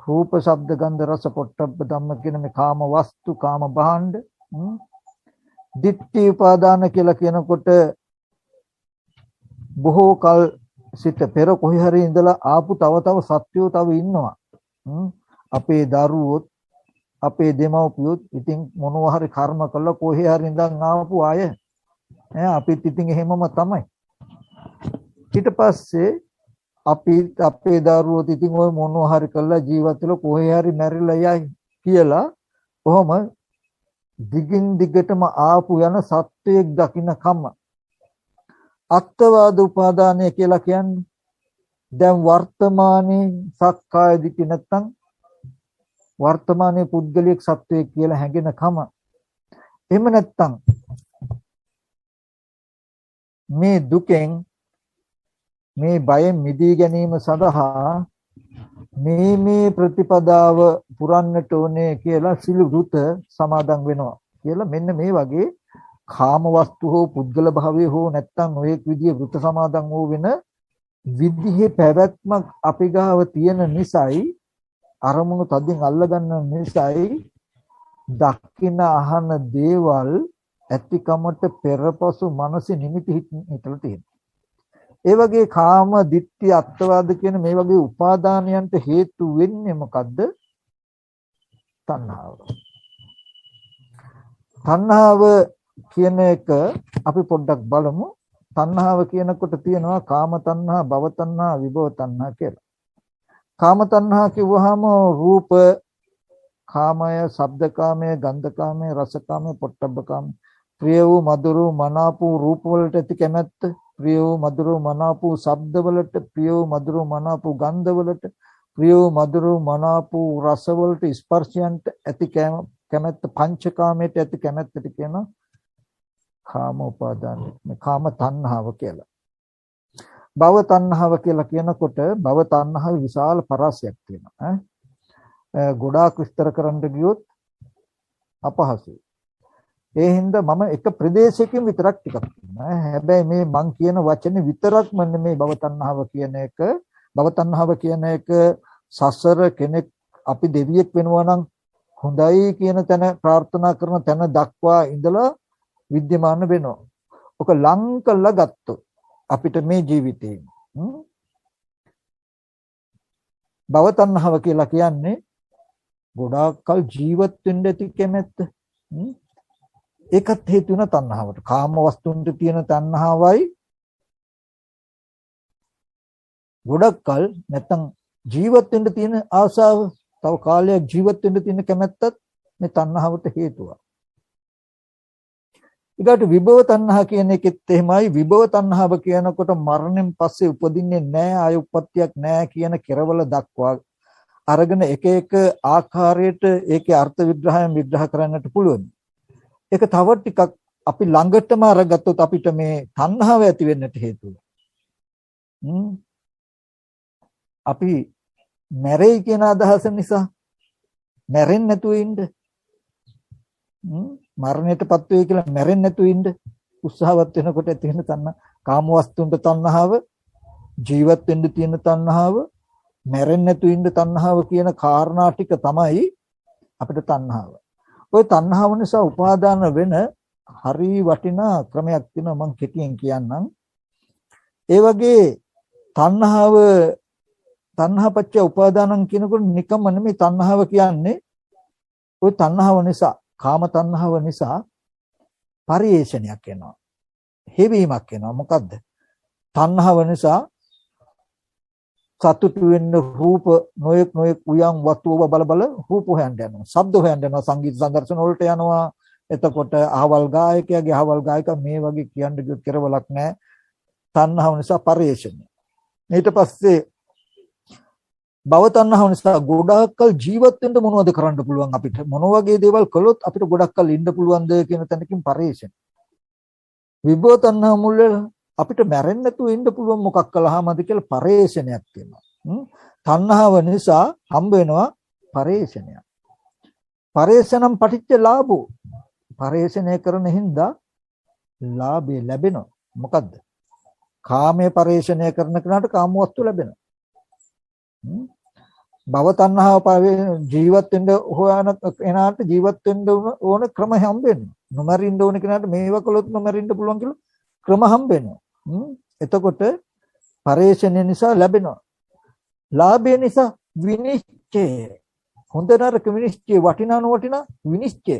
රූප ශබ්ද ගන්ධ රස පොට්ටබ්බ ධම්ම කියන මේ කාම වස්තු කාම භාණ්ඩ. දිට්ඨි උපාදාන කියලා කියනකොට බොහෝ කල සිට පෙර කොහේ හරි ඉඳලා ආපු තව සත්‍යෝ තව ඉන්නවා. අපේ දරුවොත් අපේ දෙමව්පියොත් ඉතින් මොනවා හරි කර්ම කළා කොහේ හරි ඉඳන් ආපු අය. අපිත් ඉතින් එහෙමම තමයි. ඊට පස්සේ අපි අපේ දරුවොත් ඉතින් ওই මොනවා හරි කළා ජීවත් වෙලා කොහේ හරි මැරිලා යයි කියලා කොහොම දිගින් දිගටම ආපු යන සත්‍යයක් දකින්නකම අත්වාද උපාදානය කියලා කියන්නේ දැන් වර්තමානයේ සක්කාය දිට්ඨිය නැත්තම් වර්තමානයේ පුද්ගලික සත්‍යය කියලා හැඟෙනකම එහෙම නැත්තම් මේ දුකෙන් මේ බයෙන් මිදී ගැනීම සඳහා මේ ප්‍රතිපදාව පුරන්නට ඕනේ කියලා සිළු වෘත සමාදන් වෙනවා කියලා මෙන්න මේ වගේ කාම වස්තු හෝ පුද්ගල භාවය හෝ නැත්තම් ඔයෙක් විදිය වෘත සමාදන් වූ වෙන විදිහේ පැවැත්මක් අපි ගාව තියෙන නිසායි අරමුණු තදින් අල්ලගන්න නිසායි දකින අහන දේවල් ඇතිකමට පෙරපසු මනසේ නිමිති හිතලා තියෙනවා. ඒ වගේ කාම, ditthi, අත්වාද කියන මේ වගේ උපාදානයන්ට හේතු වෙන්නේ මොකද්ද? තණ්හාව. තණ්හාව කියන එක අපි පොඩ්ඩක් බලමු. තණ්හාව කියනකොට තියෙනවා කාම තණ්හා, භව තණ්හා, විභව තණ්හා කියලා. කාම තණ්හා කිව්වහම රූප කාමය, ශබ්ද කාමය, ගන්ධ කාමය, රස කාමය, පොට්ටබ්බ කාමය, ප්‍රිය වූ මధుර වූ මනාප වූ රූප වලට ඇති කැමැත්ත, ප්‍රිය වූ මధుර වූ මනාප වූ ශබ්ද වලට, ප්‍රිය වූ මధుර වූ මනාප වූ ගන්ධ වලට, ප්‍රිය වූ මధుර වූ මනාප වූ රස වලට, ස්පර්ශයන්ට ඇති කැමැත්ත, පංචකාමයට ඇති කැමැත්තට කියන කාම උපාදාන, මේ කාම තණ්හාව කියලා. භව තණ්හාව කියලා කියනකොට භව තණ්හාවේ විශාල පරාසයක් තියෙනවා. ගොඩාක් විස්තර කරන්න ගියොත් අපහසුයි. ඒ හින්දා මම එක ප්‍රදේශයකින් විතරක් ටිකක් කියනවා. හැබැයි මේ මං කියන වචනේ විතරක්ම නෙමෙයි භව තණ්හාව කියන එක. භව තණ්හාව කියන එක සසර කෙනෙක් අපි දෙවියෙක් වෙනවා නම් හොඳයි කියන තැන ප්‍රාර්ථනා කරන තැන දක්වා ඉඳලා විද්‍යමාන වෙනවා. ඔක ලං කළා ගත්තොත් අපිට මේ ජීවිතේ භව තණ්හාව කියලා කියන්නේ ගොඩාක් කල් ජීවත් වෙන්න ඇති කැමැත්ත. ඒකත් හේතු වෙන තණ්හාවට. කාම වස්තුන්ට තියෙන තණ්හාවයි ගොඩක් කල් නැත්තම් ජීවත් වෙන්න තියෙන ආසාව, තව කාලයක් ජීවත් වෙන්න තියෙන කැමැත්තත් මේ තණ්හාවට හේතුවක්. ඊට විභව තණ්හා කියන එකෙත් එහෙමයි. විභව තණ්හාව කියනකොට මරණයෙන් පස්සේ උපදින්නේ නැහැ, ආය උප්පත්තියක් නැහැ කියන කෙරවල දක්වා අරගෙන එක එක ආකාරයට ඒකේ අර්ථ විග්‍රහයෙන් විග්‍රහ කරන්නට පුළුවන්. ඒක තව ටිකක් අපි ළඟටම අරගත්තොත් අපිට මේ තණ්හාව ඇති වෙන්නට හේතුව. අපි මැරෙයි කියන අදහස නිසා මැරෙන්නේ නැතුව ඉන්න. මරණයටපත් වෙයි කියලා මැරෙන්නේ නැතුව ඉන්න උත්සාහවත් වෙනකොට ඇති වෙන තණ්හා, කාම වස්තුන්ට තණ්හාව, ජීවත් වෙන්න තියෙන තණ්හාව, මැරෙන්නේ නැතුව ඉන්න තණ්හාව කියන කාරණා ටික තමයි අපිට තණ්හාව. ওই තණ්හාව නිසා උපාදාන වෙන හරි වටිනා ක්‍රමයක් තියෙනවා මම කෙටියෙන් කියන්නම්. ඒ වගේ තණ්හාපච්චය උපාදානං කියනකොට නිකම්ම නෙමෙයි තණ්හාව කියන්නේ. ওই තණ්හාව නිසා, කාම තණ්හාව නිසා පරිේෂණයක් එනවා. හේවීමක් එනවා. මොකද්ද? තණ්හාව නිසා සතුටු වෙන්න රූප නොයෙක් උයන් වතුව බල රූප හොයන්න යනවා. ශබ්ද හොයන්න යනවා. සංගීත සම්දර්ශන වලට යනවා. එතකොට අහවල් ගායකයාගේ අහවල් ගායිකා මේ වගේ කියන්න කිව්ව කෙරවලක් නැහැ. තණ්හාව නිසා පරිේෂණය. ඊට පස්සේ භව තණ්හාව නිසා ගොඩාක්කල් ජීවත් වෙන්න මොනවද කරන්න පුළුවන් අපිට? මොන වගේ දේවල් කළොත් අපිට ගොඩක්කල් ඉන්න පුළුවන්ද කියන තැනකින් පරිේෂණ. විභව තණ්හාව මුල් අපිට මැරෙන්න නැතුව ඉන්න පුළුවන් මොකක් කළාමද කියලා පරිේෂණයක් තියෙනවා. තණ්හාව නිසා හම්බ වෙනවා පරිේෂණයක්. පරිේෂණම් පටිච්ච ලාභෝ. පරිේෂණය කරන හින්දා ලාභය ලැබෙනවා. මොකද්ද? කාමයේ පරිේෂණය කරන කෙනාට කාම වස්තු ලැබෙනවා. භව තණ්හාව ජීවත් වෙන්න හොයන කෙනාට ජීවත් වෙන්න ඕන ක්‍රම හම්බ වෙනවා. නොමරින්න ඕන කෙනාට මේව කළොත් නොමරින්න පුළුවන් කියලා ක්‍රම හම්බ වෙනවා. එතකොට පරිේෂණය නිසා ලැබෙනවා. ලාභය නිසා විනිශ්චය. හොඳ නරක විනිශ්චය, වටිනා නොවටිනා විනිශ්චය.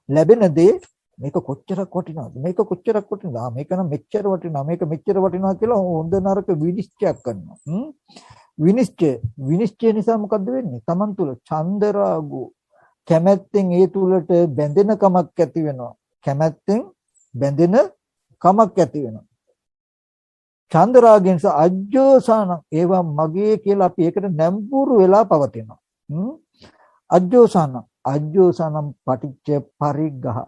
ලැබෙන දේ මේක කොච්චරක් වටිනවද? මේක කොච්චරක් වටිනවද? මේක නම් මෙච්චර වටිනවා. මේක මෙච්චර වටිනවා කියලා හොඳ නරක විනිශ්චයක් කරනවා. විනිශ්චය නිසා මොකද්ද වෙන්නේ? Taman තුල චන්දරාගු කැමැත්තෙන් ඒ තුලට බැඳෙන කමක් ඇති වෙනවා. කැමැත්තෙන් බැඳෙන කමක් ඇති වෙනවා. චන්දරාගෙන් අජ්ජෝසාන ඒවා මගේ කියලා අපි ඒකට නැඹුරු වෙලා පවතිනවා. අජ්ජෝසානම් පටිච්ච පරිග්ඝහ.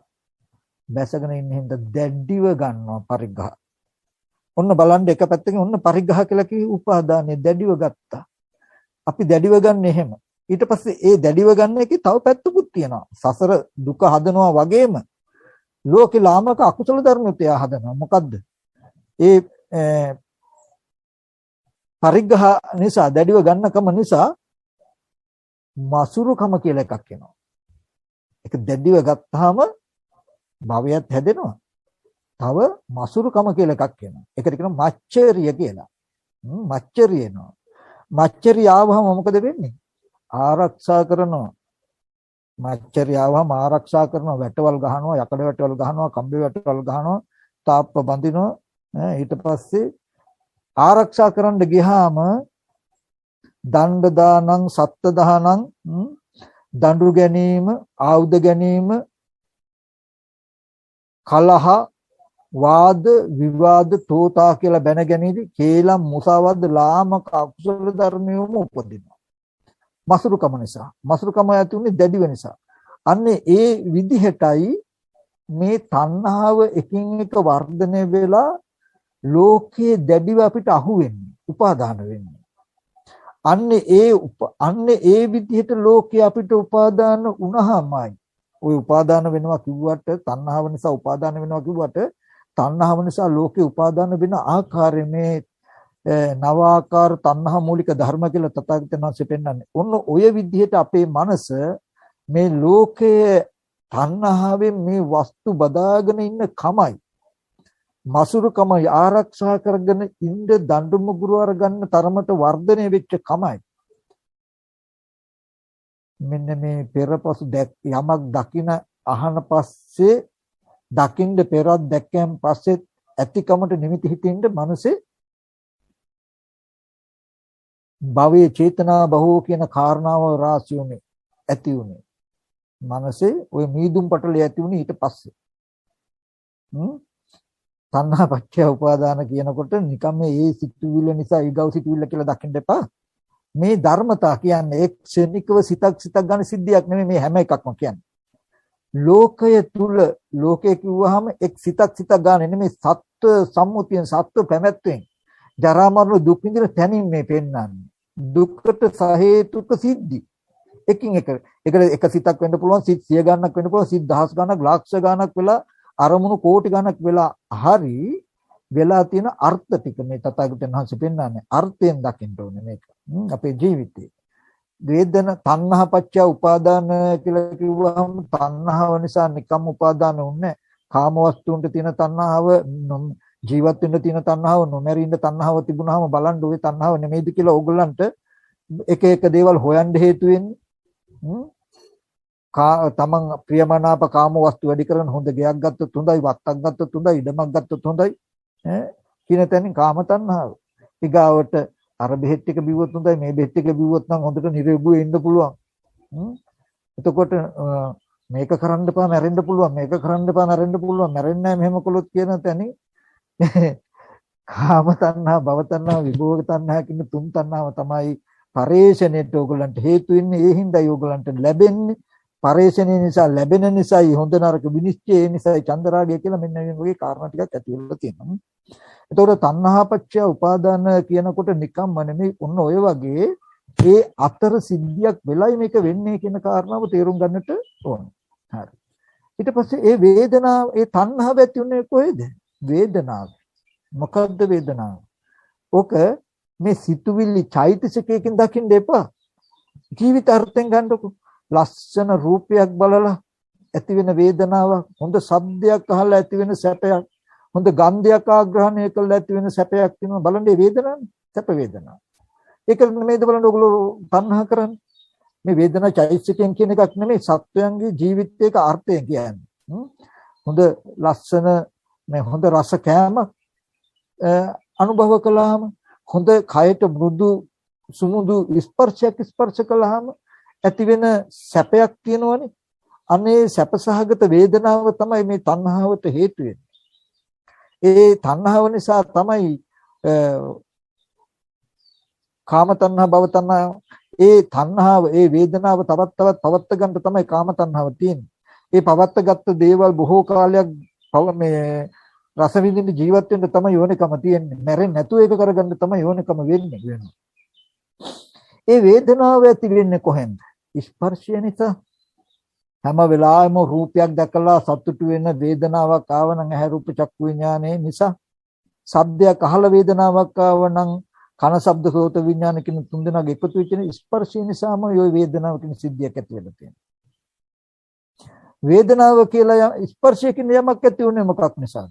බැසගෙන ඉන්න හින්දා දැඩිව ගන්නවා පරිග්ඝහ. ඔන්න බලන්න එක පැත්තකින් ඔන්න පරිග්ඝහ කියලා කි උපාදානය දැඩිව ගත්තා. අපි දැඩිව ගන්න එහෙම. ඊට පස්සේ ඒ දැඩිව ගන්න එකේ තව පැත්තකුත් තියෙනවා. සසර දුක හදනවා වගේම ලෝකේ ලාමක අකුසල ධර්මත් එයා හදනවා. මොකද්ද? ඒ පරිග්ඝහ නිසා දැඩිව ගන්නකම නිසා මසුරුකම කියලා එකක් එනවා. ඒක දැඩිව ගත්තාම භවයත් හැදෙනවා. තව මසුරුකම කියලා එකක් එනවා. ඒකට කියනවා මච්චරිය කියලා. මච්චරිය එනවා. මච්චරිය ආවම මොකද වෙන්නේ? ආරක්ෂා කරනවා. මච්චරිය ආවම ආරක්ෂා කරනවා. වැටවල් ගහනවා, යකඩ වැටවල් ගහනවා, කම්බි වැටවල් ගහනවා, තාප්ප බඳිනවා. ඊට පස්සේ ආරක්ෂා කරන්න ගියාම දණ්ඩ දානං සත්ත්‍ය දානං දඬු ගැනීම, ආයුධ ගැනීම, කලහ, වාද, විවාද, තෝතා කියලා බැන ගැනීම, කේලම්, මුසාවද්ද, ලාමක අකුසල ධර්මියෝම උපදිනවා. මසුරුකම නිසා. මසුරුකම ඇති උනේ දැඩිව නිසා. අන්නේ ඒ විදිහටයි මේ තණ්හාව එකින් එක වර්ධනය වෙලා ලෝකයේ දැඩිව අපිට අහු වෙන්නේ, උපාදාන වෙන්නේ. අන්නේ ඒ විදිහට ලෝකයේ අපිට උපාදාන වුණාමයි. ওই උපාදාන වෙනවා කිව්වට, තණ්හාව නිසා උපාදාන වෙනවා කිව්වට, තණ්හාව නිසා ලෝකේ උපාදාන වෙන ආකාරය මේ නවාකාර තණ්හා මූලික ධර්ම කියලා තථාගතයන් වහන්සේ පෙන්නන්නේ. ඔන්න ඔය විදිහට අපේ මනස මේ ලෝකයේ තණ්හාවෙන් මේ වස්තු බදාගෙන ඉන්න කමයි, මසුරුකම ආරක්ෂා කරගෙන ඉන්න දඬු මුගුරු අරගන්න තරමට වර්ධනය වෙච්ච කමයි. මෙන්න මේ පෙරපසු යමක් දකින අහන පස්සේ දකින්න පෙරත් දැක්කයන් පස්සේ ඇතිකමට නිමිති හිතින්ද මනසේ භවයේ චේතනා බහුව කියන කාරණාව රාශියුනේ ඇති උනේ. මනසේ ওই මීදුම් පටලේ ඇති උනේ ඊට පස්සේ. තණ්හා පත්‍ය උපාදාන කියනකොට නිකම් මේ සිතුවිල්ල නිසා ඊගව සිතුවිල්ල කියලා දකින්න එපා. මේ ධර්මතා කියන්නේ එක් ක්ෂණිකව සිතක් ගන්න සිද්ධියක් නෙමෙයි, මේ හැම එකක්ම කියන්නේ. ලෝකය තුල ලෝකය කිව්වහම එක් සිතක් ගන්න නෙමෙයි, සත්ව සම්මුතියෙන් සත්ව පැවැත්වෙන් ජරා මරණ දුක් විඳින තැනින් මේ පෙන්වන්නේ. දුක්කට සහේතුක සිද්ධි. එකින් එක සිතක් වෙන්න පුළුවන්, සිත් 100 ගණනක් වෙන්න පුළුවන්, සිත් දහස් ගණනක්, ලක්ෂ ගණනක් වෙලා අරමුණු කෝටි ගණනක් වෙලා හරි වෙලා තියෙන අර්ථ ටික මේ තථාගතයන් වහන්සේ පෙන්වන්නේ. අර්ථයෙන් දකින්න ඕනේ මේක. අපේ ජීවිතේ. වේදන තණ්හා පත්‍ය උපාදාන කියලා කිව්වහම තණ්හාව නිසා නිකම් උපාදාන උන්නේ. කාම වස්තුන්ට තියෙන තණ්හාව, ජීවත් වෙන්න තියෙන තණ්හාව, නොමැරී ඉන්න තණ්හාව තිබුණාම බලන්න ওই තණ්හාව නෙමෙයිද කියලා ඕගොල්ලන්ට එක දේවල් හොයන්න හේතු වෙන්නේ. තමන් ප්‍රියමනාප කාම වස්තු වැඩි කරන හොඳ ගයක් ගත්තොත් හොඳයි, වත්තක් ගත්තොත් හොඳයි, ඉඩමක් ගත්තොත් හොඳයි කියන තැනින් කාම තණ්හාව. ඊගාවට අර බෙහෙත් ටික බිව්වොත් හොඳයි, මේ බෙහෙත් ටික බිව්වොත් නම් හොඳට නිරෝගීව ඉන්න පුළුවන්. එතකොට මේක කරන්න එපා මැරෙන්න පුළුවන්, මේක කරන්න එපා මැරෙන්න පුළුවන්, මැරෙන්නේ නැහැ මෙහෙම කළොත් කියන තැනින් කාම තණ්හා, භව තණ්හා, විභෝග තණ්හා කියන තුන් තණ්හාව තමයි පරේෂණයට ඕගලන්ට හේතු වෙන්නේ. ඒ හින්දායි ඕගලන්ට ලැබෙන්නේ. පරේෂණය නිසා ලැබෙන නිසායි හොඳ නරක විනිශ්චය නිසායි චන්දරාගය කියලා මෙන්න මේ වගේ කාරණා ටිකක් ඇති වෙලා තියෙනවා. එතකොට තණ්හාපච්චය උපාදාන කියනකොට නිකම්ම නෙමෙයි, ඔන්න ඔය වගේ ඒ අතර සිද්ධියක් වෙලයි මේක වෙන්නේ කියන කාරණාව තේරුම් ගන්නට ඕන. හරි. ඊට පස්සේ ඒ වේදනාව, ඒ තණ්හාව ඇති උනේ කොහෙද? වේදනාව. මොකද්ද වේදනාව? ඔක මේ සිතුවිලි චෛතසිකයකින් දකින්න එපා. ජීවිත අර්ථයෙන් ගන්නකො. ලස්සන රූපයක් බලලා ඇති වෙන වේදනාවක්, හොඳ ශබ්දයක් අහලා ඇති වෙන සැපයක්, හොඳ ගන්ධයක් ආග්‍රහණය කළා ඇති වෙන සැපයක් තියෙනවා. බලන්න මේ වේදනාව, සැප වේදනාව. ඒක නෙමෙයිද බලන්න ඔයගොල්ලෝ තණ්හා කරන්නේ. මේ වේදනා චෛතසිකයෙන් කියන එකක් නෙමෙයි, සත්වයන්ගේ ජීවිතයක අර්ථය කියන්නේ. හොඳ ලස්සන මේ හොඳ රස කෑම අනුභව කළාම, හොඳ කයට මෘදු සුමුදු ස්පර්ශ කළාම ඇති වෙන සැපයක් තියෙනවනේ. අනේ සැපසහගත වේදනාව තමයි මේ තණ්හාවට හේතු වෙන්නේ. ඒ තණ්හාව නිසා තමයි කාම තණ්හා, භව තණ්හා, ඒ තණ්හාව, ඒ වේදනාව තවත් පවත්ත ගන්න තමයි කාම තණ්හාව තියෙන්නේ. ඒ පවත්තගත්තු දේවල් බොහෝ කාලයක් මේ රස විඳින්න ජීවත් වෙන්න තමයි යෝනිකම තියෙන්නේ. මැරෙන්නේ නැතුව ඒක කරගන්න තමයි යෝනිකම වෙන්නේ. ඒ වේදනාව ඇති වෙන්නේ කොහෙන්ද? ස්පර්ශය නිසා. හැම වෙලාවෙම රූපයක් දැකලා සතුටු වෙන වේදනාවක් ආව නම් ඇහැ රූප චක්කු විඥානයේ නිසා. ශබ්දයක් අහලා වේදනාවක් ආව නම් කන ශබ්ද සෝත විඥාන කියන තුන් දෙනාගේ එකතු වෙච්ච ස්පර්ශය නිසාම ওই වේදනාව කියන සිද්ධියක් ඇති වෙලා තියෙනවා. වේදනාව කියලා ස්පර්ශය කියන යමක් ඇති උනේ මොකක් නිසාද?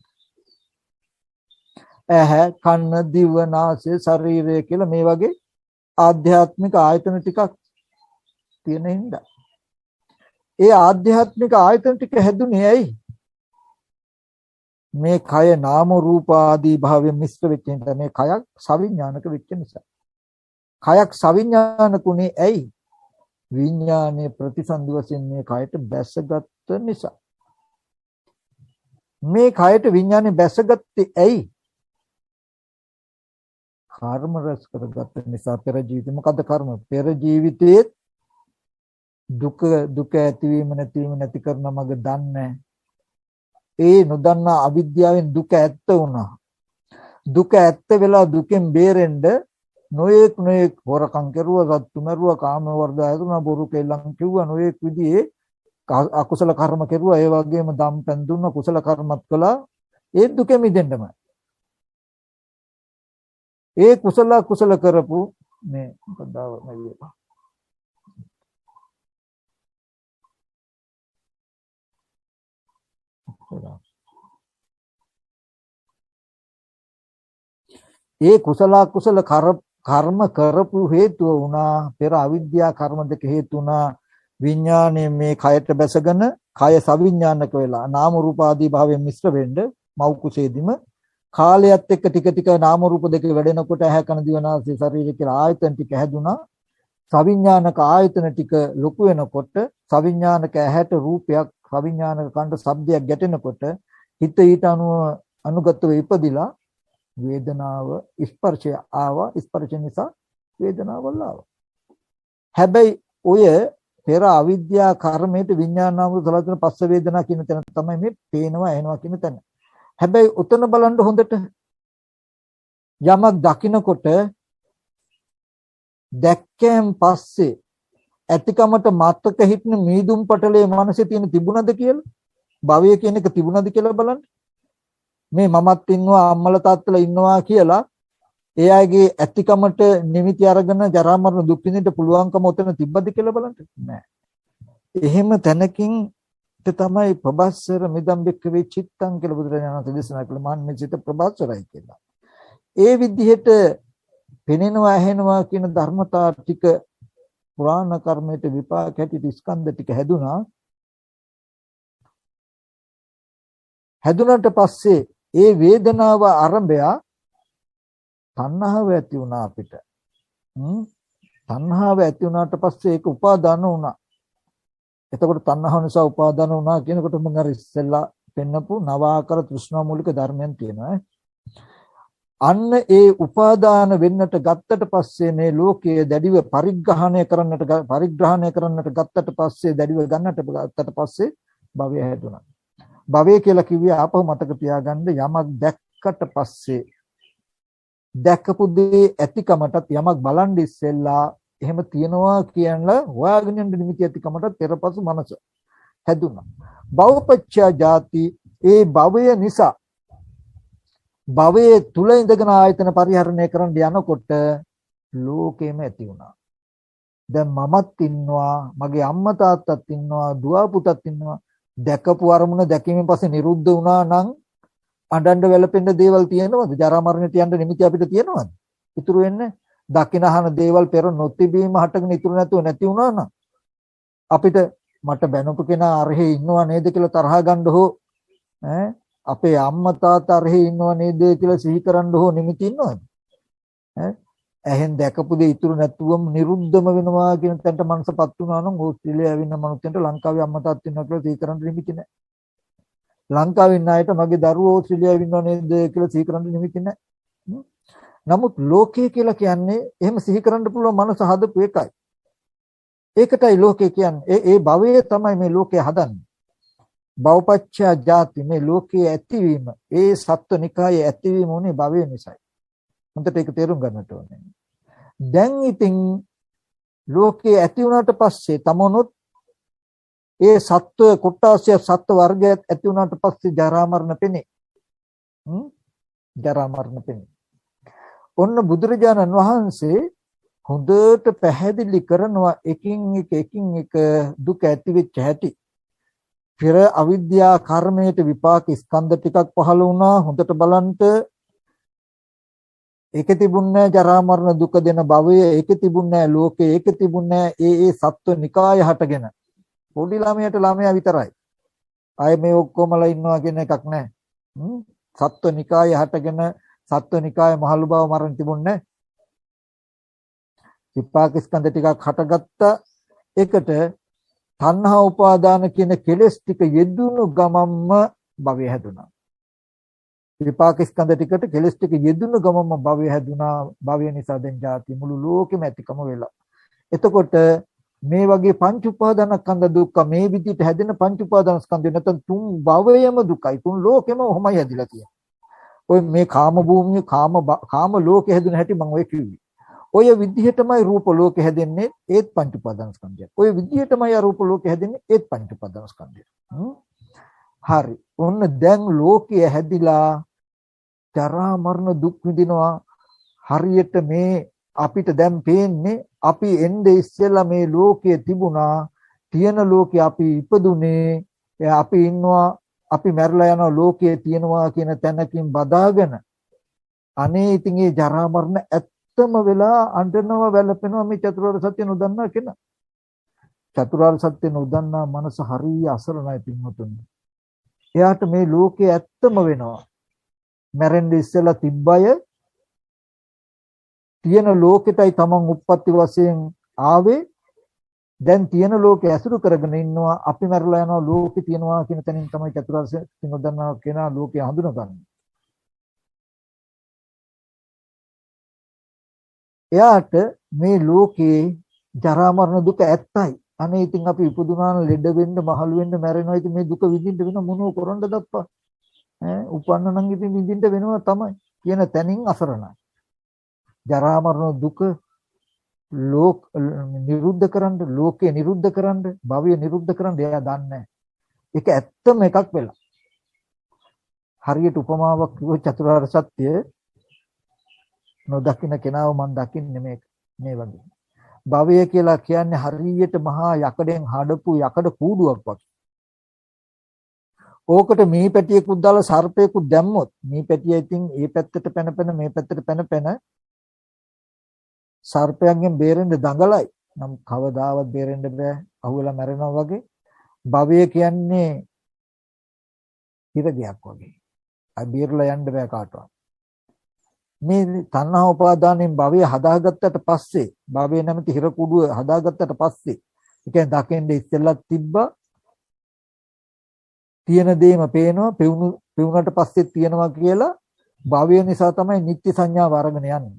ඇහැ, කන, දිව, නාසය, ශරීරය කියලා මේ වගේ ආධ්‍යාත්මික ආයතන ටිකක් තියෙන හින්දා. ඒ ආධ්‍යාත්මික ආයතන ටික හැදුනේ ඇයි? මේ කය නාම රූප ආදී භාවයෙන් මිශ්‍ර වෙච්ච නිසා, මේ කයක් සවිඥානික වෙච්ච නිසා. කයක් සවිඥානිකුනේ ඇයි? විඥානයේ ප්‍රතිසන්දි වශයෙන් මේ කයට බැසගත් නිසා. මේ කයට විඥානේ බැසගත්තේ ඇයි? කර්ම රැස් කරගත්ත නිසා. පෙර ජීවිතේ මොකද්ද කර්ම? පෙර ජීවිතයේ දුක ඇතිවීම නැතිවීම නැති කරන මග දන්නේ. ඒ නොදන්නා අවිද්‍යාවෙන් දුක ඇත්ත වුණා. දුක ඇත්ත වෙලා දුකෙන් බේරෙන්න නොයෙක් හොරකම් කරුවා, සත්තු මරුවා, කාම වර්ධ ආයතන, බොරු කෙල්ලන් කිව්වා, නොයෙක් විදිහේ අකුසල කර්ම කෙරුවා. ඒ වගේම දම් පෙන් දුන්න කුසල කර්මත් කළා. ඒ දුකෙ මිදෙන්නම. ඒ කුසල කරපු මේ මොකද නැවිලා. ඒ කුසල කර්ම කරපු හේතුව වුණා පෙර අවිද්‍යා කර්ම දෙක හේතු වුණා විඥාණය මේ කයට බැසගෙන කය සවිඥානික වෙලා නාම රූප ආදී භාවයෙන් මිශ්‍ර වෙන්න මව් කුසේදීම කාලයත් එක්ක ටික ටික නාම රූප දෙක වැඩෙනකොට ඇහැ කන දිව නාසය ශරීරය කියලා ආයතන ටික හැදුනා. සවිඥානික ආයතන ටික ලොකු වෙනකොට සවිඥානික ඇහැට රූපයක්, සවිඥානික කණ්ඩ ශබ්දයක් ගැටෙනකොට හිත ඊට අනුගතව ඉපදිලා වේදනාව ස්පර්ශය ආවා. ස්පර්ශ නිසා වේදනාවල් ආවා. හැබැයි ඔය පෙර අවිද්‍යා කර්මයට විඥානාම සලතන පස්ස වේදනා කියන තැන තමයි මේ පේනවා ඇහෙනවා කියන තැන. හැබැයි උතන බලන්න හොඳට යමක් දකින්නකොට දැක්කෙන් පස්සේ ඇතිකමට මතක හිටින මීදුම් පටලේ මනසේ තියෙන තිබුණද කියලා භවය කියන එක තිබුණද කියලා බලන්න. මේ මමත් ඉන්නවා අම්මලා තාත්තලා ඉන්නවා කියලා ඒ අයගේ ඇතිකමට නිමිති අරගෙන ජරා මරණ දුක් විඳින්න පුළුවන්කම උතන තිබ්බද කියලා බලන්න. නෑ. එහෙම තැනකින් තමයි ප්‍රබස්සර මිදම් බික්කවේ චිත්තං කියලා බුදුරජාණන් වහන්සේ දේශනා කළා. මාන්නේ චිත්ත ප්‍රබස්සරයි කියලා. ඒ විදිහට පෙනෙනවා ඇහෙනවා කියන ධර්මතා ටික පුරාණ කර්මයට විපාක හැටියට ස්කන්ධ ටික හැදුනා. හැදුනට පස්සේ ඒ වේදනාව ආරම්භය තණ්හාව ඇති වුණා අපිට. තණ්හාව ඇති වුණාට පස්සේ ඒක උපාදාන වුණා. එතකොට තණ්හාව නිසා උපාදාන වුණා කියනකොට මම අර ඉස්සෙල්ලා පෙන්නපු නවාකර තෘෂ්ණා මූලික ධර්මයන් තියෙනවා. අන්න ඒ උපාදාන වෙන්නට ගත්තට පස්සේ මේ ලෝකයේ දැඩිව පරිග්‍රහණය කරන්නට ගත්තට පස්සේ දැඩිව ගන්නට ගත්තට පස්සේ භවය හැදුණා. භවය කියලා කිව්වේ ආපහු මතක තියාගන්න යමක් දැක්කට පස්සේ දැකපු දේ ඇතිකමටත් යමක් බලන් ඉස්සෙල්ලා එහෙම තියනවා කියනලා හොයාගෙන යන නිමිති ඇතිකමටත් පෙරපසු මනස හැදුනා. භවපච්චය ಜಾති ඒ භවය නිසා භවයේ තුල ඉඳගෙන ආයතන පරිහරණය කරන්න යනකොට ලෝකෙම ඇති වුණා. දැන් මමත් ඉන්නවා, මගේ අම්මා තාත්තත් ඉන්නවා, දුව පුතත් ඉන්නවා. දැකපු අරමුණ දැකීමෙන් පස්සේ නිරුද්ධ වුණා නම් අඬන්න වැළපෙන්න දේවල් තියෙනවද? ජරා මරණයට යන්න නිමිති අපිට තියෙනවද? ඉතුරු වෙන්නේ දකිනහන දේවල් පෙර නොතිබීම හටගෙන ඉතුරු නැතුව නැති වුණා නම් අපිට මට බැනපු කෙනා අරහේ ඉන්නව නේද කියලා තරහ ගන්න හෝ අපේ අම්මා තාත්තා අරහේ ඉන්නව නේද කියලා සිහි කරන්න හෝ නිමිති ඉන්නවද? ඇහෙන් දැකපු දේ ඉතුරු නැතුවම නිරුද්ධම වෙනවා කියන තැනට මනසපත් වුණා නම් ඕස්ට්‍රේලියාවේ ඉන්න මිනිස්සුන්ට ලංකාවේ අම්මා තාත්තා ඉන්නවා කියලා සිහි කරන්න නිමිති නැහැ. ලංකාවේ ඉන්න අයට මගේ දරුවෝ ඕස්ට්‍රේලියාවේ ඉන්නව නේද කියලා සිහි කරන්න නිමිති නැහැ. නමුත් ලෝකය කියලා කියන්නේ එහෙම සිහි කරන්න පුළුවන් මනස හදපු එකයි. ඒකටයි ලෝකය කියන්නේ. ඒ භවයේ තමයි මේ ලෝකය හදන්නේ. භවපච්චය ಜಾති මේ ලෝකයේ ඇතිවීම, ඒ සත්වනිකායේ ඇතිවීම උනේ භවය නිසායි. හොඳට ඒක තේරුම් ගන්නට ඕනේ. දැන් ඉතින් ලෝකයේ ඇති වුණාට පස්සේ තමනුත් ඒ සත්ව කොටාසිය සත්ව වර්ගය ඇති වුණාට පස්සේ ජරා මරණ පෙනේ. ජරා මරණ පෙනේ. ඔන්න බුදුරජාණන් වහන්සේ හොඳට පැහැදිලි කරනවා එකින් එක දුක ඇති වෙච්ච හැටි. පෙර අවිද්‍යා කර්මයට විපාක ස්කන්ධ ටිකක් පහළ වුණා. හොඳට බලන්න. ඒකේ තිබුණේ ජරා මරණ දුක දෙන භවය, ඒකේ තිබුණේ ලෝකේ, ඒකේ තිබුණේ ඒ සත්ව නිකාය හටගෙන. පොඩි ළමයට ළමයා විතරයි. ආයේ මේ ඔක්කොමලා ඉන්නවා කියන එකක් නැහැ. සත්ව නිකාය හටගෙන සත්ව නිකාය මහලු බව මරණ තිබුණේ. විපාක ස්කන්ධ ටිකක් හටගත්ත එකට තණ්හා උපාදාන කියන කෙලෙස් ටික යෙදුණු ගමම්ම භවය හැදුනා. විපාක ස්කන්ධ ටිකට කෙලෙස් ටික යෙදුණු ගමම්ම භවය හැදුනා. භවය නිසා දැන් ජාති මුළු ලෝකෙම ඇතිකම වෙලා. එතකොට මේ වගේ පංච උපාදානස්කන්ධ දුක්ඛ මේ විදිහට හැදෙන පංච උපාදානස්කන්ධය නැත්නම් තුන් භවයම දුකයි. තුන් ලෝකෙම ඔහොමයි හැදිලා තියෙන්නේ. ඔය මේ කාම භූමිය කාම ලෝකෙ හැදුන හැටි මම ඔය කිව්වේ. ඔය විදිහටමයි රූප ලෝකෙ හැදෙන්නේ ඒත් පංච උපාදානස්කන්ධය. ඔය විදිහටමයි අරූප ලෝකෙ හැදෙන්නේ ඒත් පංච උපාදානස්කන්ධය. හරි. ඔන්න දැන් ලෝකය හැදිලා ජරා මරණ දුක් විඳිනවා. හරියට මේ අපිට දැන් පේන්නේ අපි එnde ඉස්සෙල්ලා මේ ලෝකයේ තිබුණා. තියෙන ලෝකේ අපි ඉපදුනේ. අපි ඉන්නවා. අපි මැරලා යනවා ලෝකයේ තියෙනවා කියන තැනකින් බදාගෙන අනේ ඉතින් මේ ජරා මරණ ඇත්තම වෙලා අඬනවා වැළපෙනවා මේ චතුරාර්ය සත්‍ය නොදන්නා කෙනා. චතුරාර්ය සත්‍ය නොදන්නා මනස හරිය අසරණයි පින්වතුනි. එයාට මේ ලෝකයේ ඇත්තම වෙනවා. මැරෙන්න ඉස්සෙල්ලා තිබ්බය තියෙන ලෝකෙටයි තමන් උප්පත්ති වශයෙන් ආවේ. දැන් තියෙන ලෝකේ ඇසුරු කරගෙන ඉන්නවා. අපි මැරලා යනවා ලෝකේ තියෙනවා කියන තැනින් තමයි චතුරාර්ය සත්‍ය නොදන්නා කෙනා ලෝකේ හඳුනගන්නේ. එයාට මේ ලෝකේ ජරා මරණ දුක ඇත්තයි. අනේ ඉතින් අපි ඉපදුනාන ලෙඩ වෙන්න මහලු වෙන්න මැරෙනවා. ඉතින් මේ දුක විඳින්න වෙන මොනව කරන්නද අප්පා? උපන්න නම් ඉතින් විඳින්න වෙනවා තමයි කියන තැනින් අසරණයි. ජරා මරණ දුක නිරුද්ධ කරන්න, ලෝකේ නිරුද්ධ කරන්න, භවය නිරුද්ධ කරන්න එයා දන්නේ නැහැ. ඒක ඇත්තම එකක් වෙලා. හරියට උපමාවක් කිව්වොත් චතුරාර්ය සත්‍ය නොදකින්න කෙනාව මම දකින්නේ මේ වගේ. භවය කියලා කියන්නේ හරියට මහා යකඩෙන් හඩපු යකඩ කූඩුවක් වගේ. ඕකට මේ පැටියෙකුත් දාලා සර්පයෙකුත් දැම්මොත් මේ පැටිය ඉතින් ඒ පැත්තට පැන මේ පැත්තට පැන සර්පයන්ගෙන් බේරෙන්න දඟලයි. නම් කවදාවත් බේරෙන්න බෑ. අහුවෙලා මැරෙනවා වගේ. භවය කියන්නේ හිරගයක් වගේ. අය බේරලා යන්න බෑ කාටවත්. මේ තණ්හා උපාදානයෙන් භවය හදාගත්තට පස්සේ භවය නැමැති හිර කුඩුව හදාගත්තට පස්සේ ඒ කියන්නේ දකින්න ඉස්සෙල්ලා තිබ්බා තියෙන දේම පේනවා පෙවුනට පස්සේ තියෙනවා කියලා භවය නිසා තමයි නිත්‍ය සංඥාව අරගෙන යන්නේ.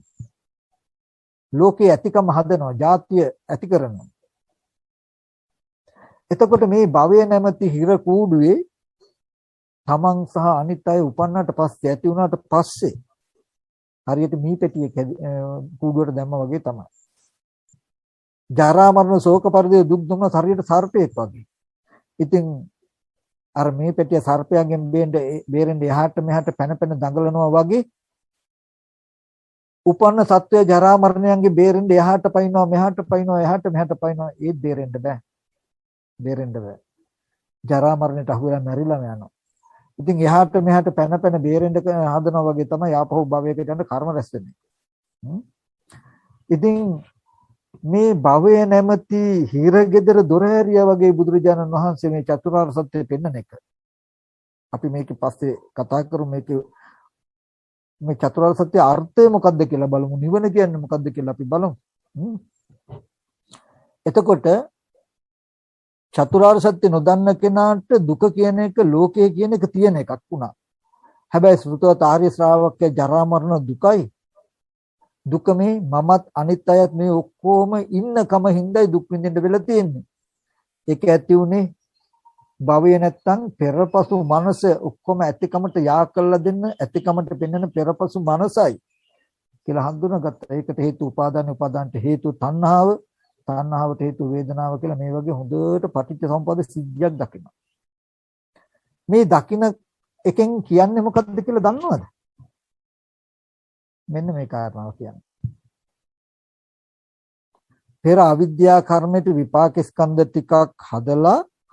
ලෝකේ ඇතිකම හදනවා, ජාතිය ඇති කරනවා. එතකොට මේ භවය නැමැති හිර කූඩුවේ තමන් සහ අනිත් අය උපන්නට පස්සේ ඇති වුණාට පස්සේ හරියට මී පෙට්ටිය කූඩුවට දැම්මා වගේ තමයි. ජරා මරණ ශෝක පරිදේ දුක් දුන්න හරියට සර්පයෙක් වගේ. ඉතින් අර මේ පෙට්ටිය සර්පයන්ගෙන් බේරෙන්න එහාට මෙහාට පැන දඟලනවා වගේ උපන්න සත්වය ජරා මරණයන්ගේ බේරෙන්න එහාට පයින්නවා මෙහාට පයින්නවා එහාට මෙහාට පයින්නවා ඒත් බේරෙන්න බෑ. ජරා මරණයට අහු වෙලා මැරිලාම යනවා. ඉතින් එහාට මෙහාට පැන බේරෙන්න හදනවා වගේ තමයි ආපහු භවයකට යන කර්ම රැස් වෙන්නේ. ඉතින් මේ භවය නැමැති හිරගෙදර දොර හැරියා වගේ බුදුරජාණන් වහන්සේ මේ චතුරාර්ය සත්‍ය පෙන්වන එක. අපි මේක පස්සේ කතා කරමු මේ චතුරාර්ය සත්‍ය අර්ථය මොකක්ද කියලා බලමු. නිවන කියන්නේ මොකක්ද කියලා අපි බලමු. එතකොට චතුරාර්ය සත්‍ය නොදන්න කෙනාට දුක කියන එක ලෝකය කියන එක තියෙන එකක් වුණා. හැබැයි සෘතවත් ආර්ය ශ්‍රාවකයා ජරා මරණ දුකයි. දුක මේ මමත් අනිත් අයත් මේ ඔක්කොම ඉන්නකම හින්දායි දුක් විඳින්න වෙලා තියෙන්නේ. ඒක ඇති උනේ භවය නැත්තම් පෙරපසු මනස ඔක්කොම ඇතිකමට යා කළා දෙන්න ඇතිකමට පෙන්වන පෙරපසු මනසයි කියලා හඳුනාගත්තා. ඒකට හේතු උපාදානට හේතු තණ්හාවට හේතු වේදනාව කියලා මේ වගේ හොඳට පටිච්ච සමුප්පාද සිද්ධියක් දකිනවා. මේ දකින එකෙන් කියන්නේ මොකක්ද කියලා දන්නවද? මෙන්න මේ කාරණාව කියන්නේ. පෙර අවිද්‍යා කර්මයට විපාක ස්කන්ධ ටිකක්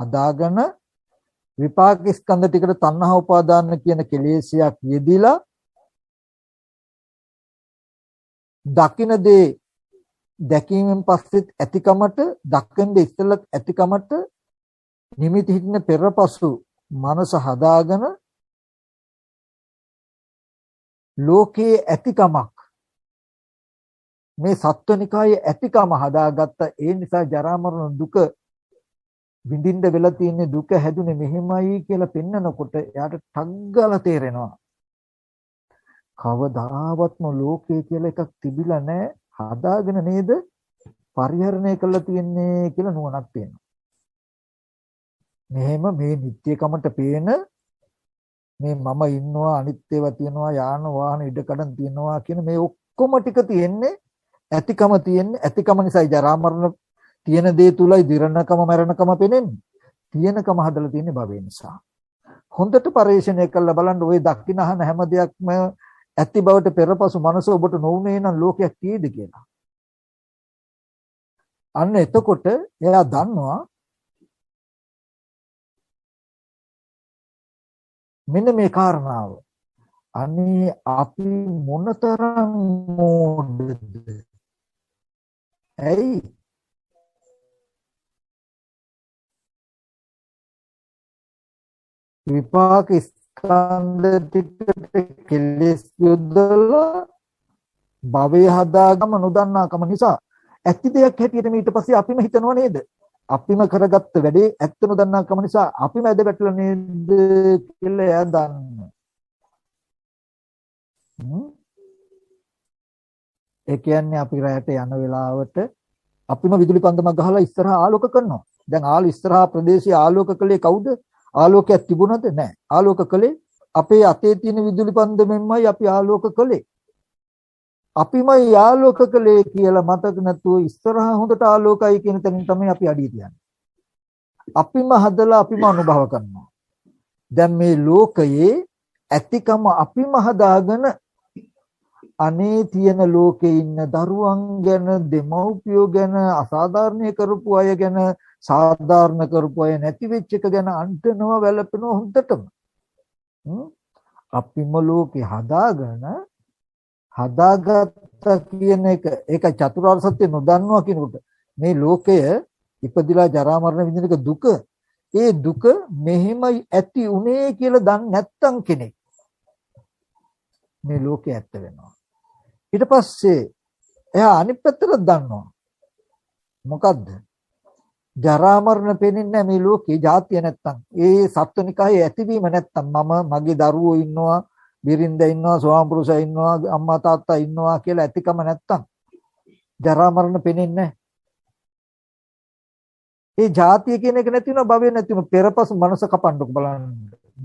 හදාගෙන විපාක ස්කන්ධ ටිකට තණ්හා උපාදාන කියන කෙලෙසයක් යෙදිලා දකින දේ දැකීමෙන් පස්සෙත් ඇතිකමට දක්කන්නේ ඉස්සෙල්ලත් ඇතිකමට නිමිති හිටින පෙරපසු මනස හදාගෙන ලෝකයේ ඇතිකමක් මේ සත්වනිකායේ ඇතිකම හදාගත්ත ඒ නිසා ජරා මරණ දුක විඳින්න වෙලා තියෙන දුක හැදුනේ මෙහෙමයි කියලා පෙන්නකොට එයාට ටග්ගල තේරෙනවා කවදාවත්ම ලෝකය කියලා එකක් තිබිලා නැහැ හදාගෙන නේද පරිහරණය කරලා තියෙන්නේ කියලා නුවණක් තියෙනවා. මෙහෙම මේ නිත්‍යකමට පේන මේ මම ඉන්නවා අනිත්‍යව තියෙනවා යාන වාහන ඉඩකඩම් තියෙනවා කියන මේ ඔක්කොම ටික තියෙන්නේ ඇතිකම තියෙන්නේ ඇතිකම නිසායි ජරා මරණ තියෙන දේ තුලයි දිරණකම මරණකම පෙනෙන්නේ. තියෙනකම හදලා තියෙන්නේ භවය නිසා. හොඳට පරිශීලනය කරලා බලන්න ওই දක්ින අහන හැම දෙයක්ම ඇති බවට පෙරපසු මනස ඔබට නොඋනේ නම් ලෝකයක් කීයද කියලා. අන්න එතකොට එයා දන්නවා මෙන්න මේ කාරණාව. අනේ අපි මොනතරම් මෝඩද? ඇයි? විපාක ස්කන්ධ ටිකට කෙලෙස් යොදලා භවය හදාගම නොදන්නාකම නිසා ඇති දෙයක් හැටියට ඊට පස්සේ අපිම හිතනවා නේද? අපිම කරගත්ත වැඩේ ඇත්ත නොදන්නාකම නිසා අපිම ඇද වැටලා නේද කියලා එයා දන්නවා. ඒ කියන්නේ අපි රැයට යන වෙලාවට අපිම විදුලි පන්දමක් ගහලා ඉස්සරහා ආලෝක කරනවා. දැන් ඉස්සරහා ප්‍රදේශයේ ආලෝක කළේ කවුද? ආලෝකයක් තිබුණද? නැහැ. ආලෝක කළේ අපේ අතේ තියෙන විදුලි පන්දමෙන්මයි අපි ආලෝක කළේ. අපිමයි ආලෝක කළේ කියලා මතක නැතුව ඉස්සරහා හොඳට ආලෝකයි කියන තැනින් තමයි අපි අඩිය තියන්නේ. අපිම හදලා අපිම අනුභව කරනවා. දැන් මේ ලෝකයේ ඇතිකම අපිම හදාගෙන අනේ තියෙන ලෝකේ ඉන්න දරුවන් ගැන දෙමව්පියෝ ගැන අසාධාරණ කරපු අය ගැන සාධාරණ කරපු අය නැති වෙච්ච එක ගැන අන්තනවා වැළපෙනවා හොඳටම. අපිම ලෝකේ හදාගත්ත කියන එක ඒක චතුරාර්ය සත්‍ය නොදන්නවා කියනකොට මේ ලෝකය ඉපදිලා ජරා මරණ විඳින එක දුක. ඒ දුක මෙහෙමයි ඇති උනේ කියලා දන්නේ නැත්තම් කෙනෙක් මේ ලෝකේ ඇත්ත වෙනවා. ඊට පස්සේ එයා අනිත් පැත්තට දන්නවා. මොකද්ද? ජරා මරණ පෙනෙන්නේ නැහැ මේ ලෝකේ ජාතිය නැත්තම්. ඒ සත්වනිකායේ ඇතිවීම නැත්තම් මම මගේ දරුවෝ ඉන්නවා, බිරිඳ ඉන්නවා, ස්වාමිපුරුෂයා ඉන්නවා, අම්මා තාත්තා ඉන්නවා කියලා ඇතිකම නැත්තම් ජරා මරණ පෙනෙන්නේ නැහැ. ඒ ජාතිය කියන එක නැති වෙනවා භවය නැති වෙනවා. පෙරපසු මනස කපන්නක බලන්න.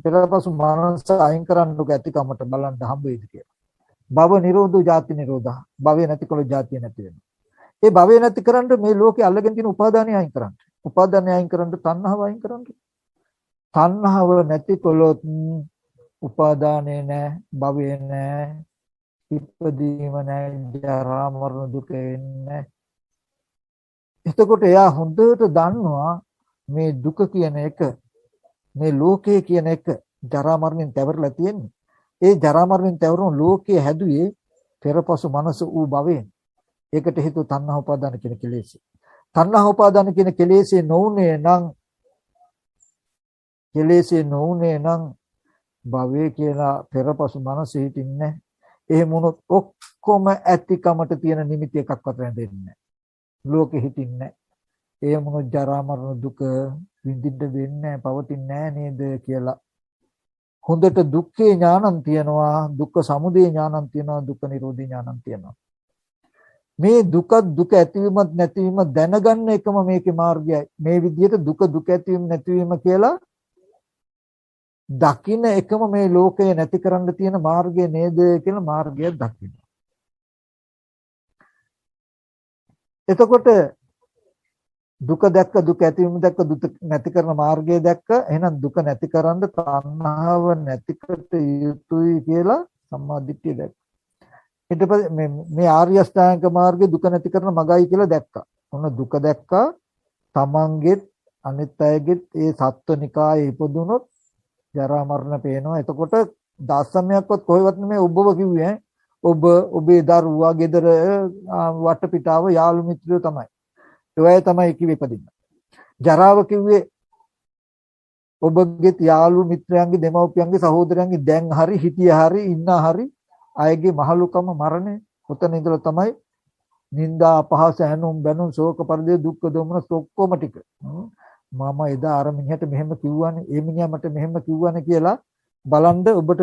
පෙරපසු මනස අයින් කරන්නක ඇතිකමට බලන්න හම්බ වෙයිද කියලා. භව නිරෝධෝ ජාති නිරෝධා. භවය නැතිකොල ජාතිය නැති වෙනවා. ඒ භවය නැති කරන්න මේ ලෝකේ අල්ලගෙන තියෙන උපාදානය අයින් කරන්න. උපාදානය අයින් කරන්න තණ්හාව අයින් කරන්න. තණ්හාව නැතිකොලොත් උපාදානය නැහැ, භවය නැහැ, ඉපදීම නැහැ, ජරා මරණ දුක එන්නේ. එතකොට එයා හොඳට දන්නවා මේ දුක කියන එක, මේ ලෝකය කියන එක ජරා මරණයෙන් තැවරලා තියෙන්නේ. ඒ ජරා මරණයෙන් තැවරුණු ලෝකයේ හැදුවේ පෙරපසු මනස ඌ භවයෙන්. ඒකට හේතුව තණ්හා උපාදාන කියන කෙලෙසි. තණ්හා උපාදාන කියන කෙලෙසි නොඋනේ නම් භවයේ කියලා පෙරපසු මනස හිටින්නේ. එහෙම වුණොත් ඔක්කොම ඇතිකමට තියෙන නිමිති එකක්වත් රැඳෙන්නේ නැහැ. ලෝකෙ හිටින්නේ. එහෙම වුණොත් ජරා මරණ දුක විඳින්න වෙන්නේ පවතින්නේ නැහැ නේද කියලා. හොඳට දුක්ඛේ ඥානං තියනවා, දුක්ඛ සමුදය ඥානං තියනවා, දුක්ඛ නිරෝධී ඥානං තියනවා. මේ දුක ඇතිවීමත් නැතිවීම දැනගන්න එකම මේකේ මාර්ගයයි. මේ විදිහට දුක ඇතිවීම නැතිවීම කියලා දකින්න එකම මේ ලෝකය නැති කරන්න තියෙන මාර්ගය නේද කියලා මාර්ගය දකින්න. එතකොට දුක දැක්ක, දුක ඇතිවීම දැක්ක, දුක නැති කරන මාර්ගය දැක්ක. එහෙනම් දුක නැති කරන්න තණ්හාව නැතිකට යුතුයි කියලා සම්මාදිට්ඨිය දැක්ක. ඊට පස්සේ මේ ආර්ය අෂ්ටාංග මාර්ගයේ දුක නැති කරන මගයි කියලා දැක්කා. ඔන්න දුක දැක්කා. තමන්ගේ අනිත් අයගෙත් ඒ සත්වනිකායේ ඉපදුනොත් ජරා මරණ පේනවා. එතකොට දසමයක්වත් කොහෙවත් නෙමෙයි ඔබව කිව්වේ. ඔබ ඔබේ දරුවා ගෙදර වටපිටාව යාළු මිත්‍රයෝ තමයි. ඒවයි තමයි කිව්වේ ඉපදින්න. ජරාව කිව්වේ ඔබගේ යාළු මිත්‍රයන්ගේ දෙමව්පියන්ගේ සහෝදරයන්ගේ දැන් හරි හිටිය හරි ඉන්න හරි අයගේ මහලුකම මරණය. උතන ඉඳලා තමයි නිന്ദා අපහාස ඇනුම් බැනුම් ශෝක පරිදේ දුක්ඛ දොමනස් ඔක්කොම ටික. මම එදා අර මිනිහට මෙහෙම කිව්වනේ, ඒ මිනිහා මට මෙහෙම කිව්වනේ කියලා බලන්න ඔබට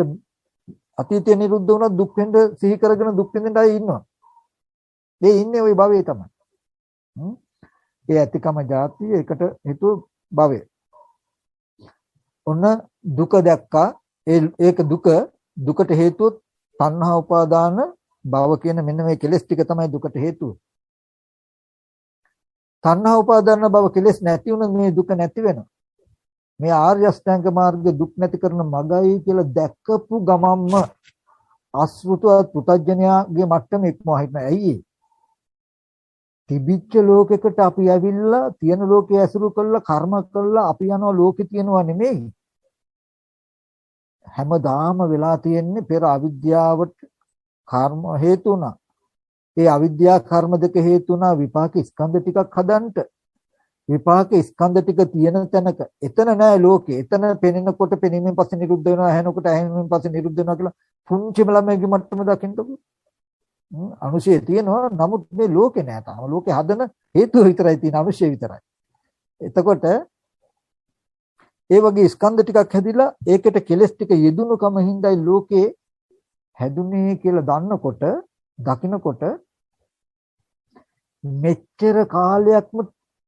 අතීතය නිරුද්ධ වුණා දුක් වෙන්න සිහි කරගෙන දුක් විඳින්න අය ඉන්නවා. ඒ ඉන්නේ ওই භවයේ තමයි. ඒ ඇතිකම જાතිය එකට හේතු භවය. ඔන්න දුක දැක්කා. ඒක දුකට හේතුව තණ්හා උපාදාන භව කියන මෙන්න මේ කෙලෙස් ටික තමයි දුකට හේතුව. තණ්හා උපාදාන භව කෙලෙස් නැති වුණොත් මේ දුක නැති වෙනවා. මේ ආර්ය අෂ්ටාංග මාර්ගයේ දුක් නැති කරන මගයි කියලා දැක්කපු ගමම්ම අසෘතවත් පුතඥයාගේ මට්ටම ඉක්මවා හිටන. ඇයි තිබිච්ච ලෝකයකට අපි ඇවිල්ලා තියෙන ලෝකයේ ඇසුරු කළා කර්ම කළා අපි යනවා ලෝකේ තියෙනවා නෙමෙයි. හැමදාම වෙලා තියෙන්නේ පෙර අවිද්‍යාවට කර්ම හේතු වුණා. ඒ අවිද්‍යා කර්ම දෙක හේතු වුණා විපාක ස්කන්ධ ටිකක් හදන්නට. විපාක ස්කන්ධ ටික තියෙන තැනක එතන නෑ ලෝකේ. එතන පෙනෙනකොට පෙනීමෙන් පස්සේ නිරුද්ධ වෙනවා, ඇහෙනකොට ඇහෙනීමෙන් පස්සේ නිරුද්ධ වෙනවා කියලා පුංචිම ළමයිගේ මට්ටම දකින්නකො. අනුශය තියෙනවා. නමුත් මේ ලෝකේ නෑ තාම. ලෝකේ හදන හේතුව විතරයි තියෙන, අනුශය විතරයි. එතකොට ඒ වගේ ස්කන්ධ ටිකක් හැදිලා ඒකට කෙලස් ටික යෙදුණු කම හින්දායි ලෝකේ හැදුනේ කියලා දන්නකොට දකින්නකොට මෙච්චර කාලයක්ම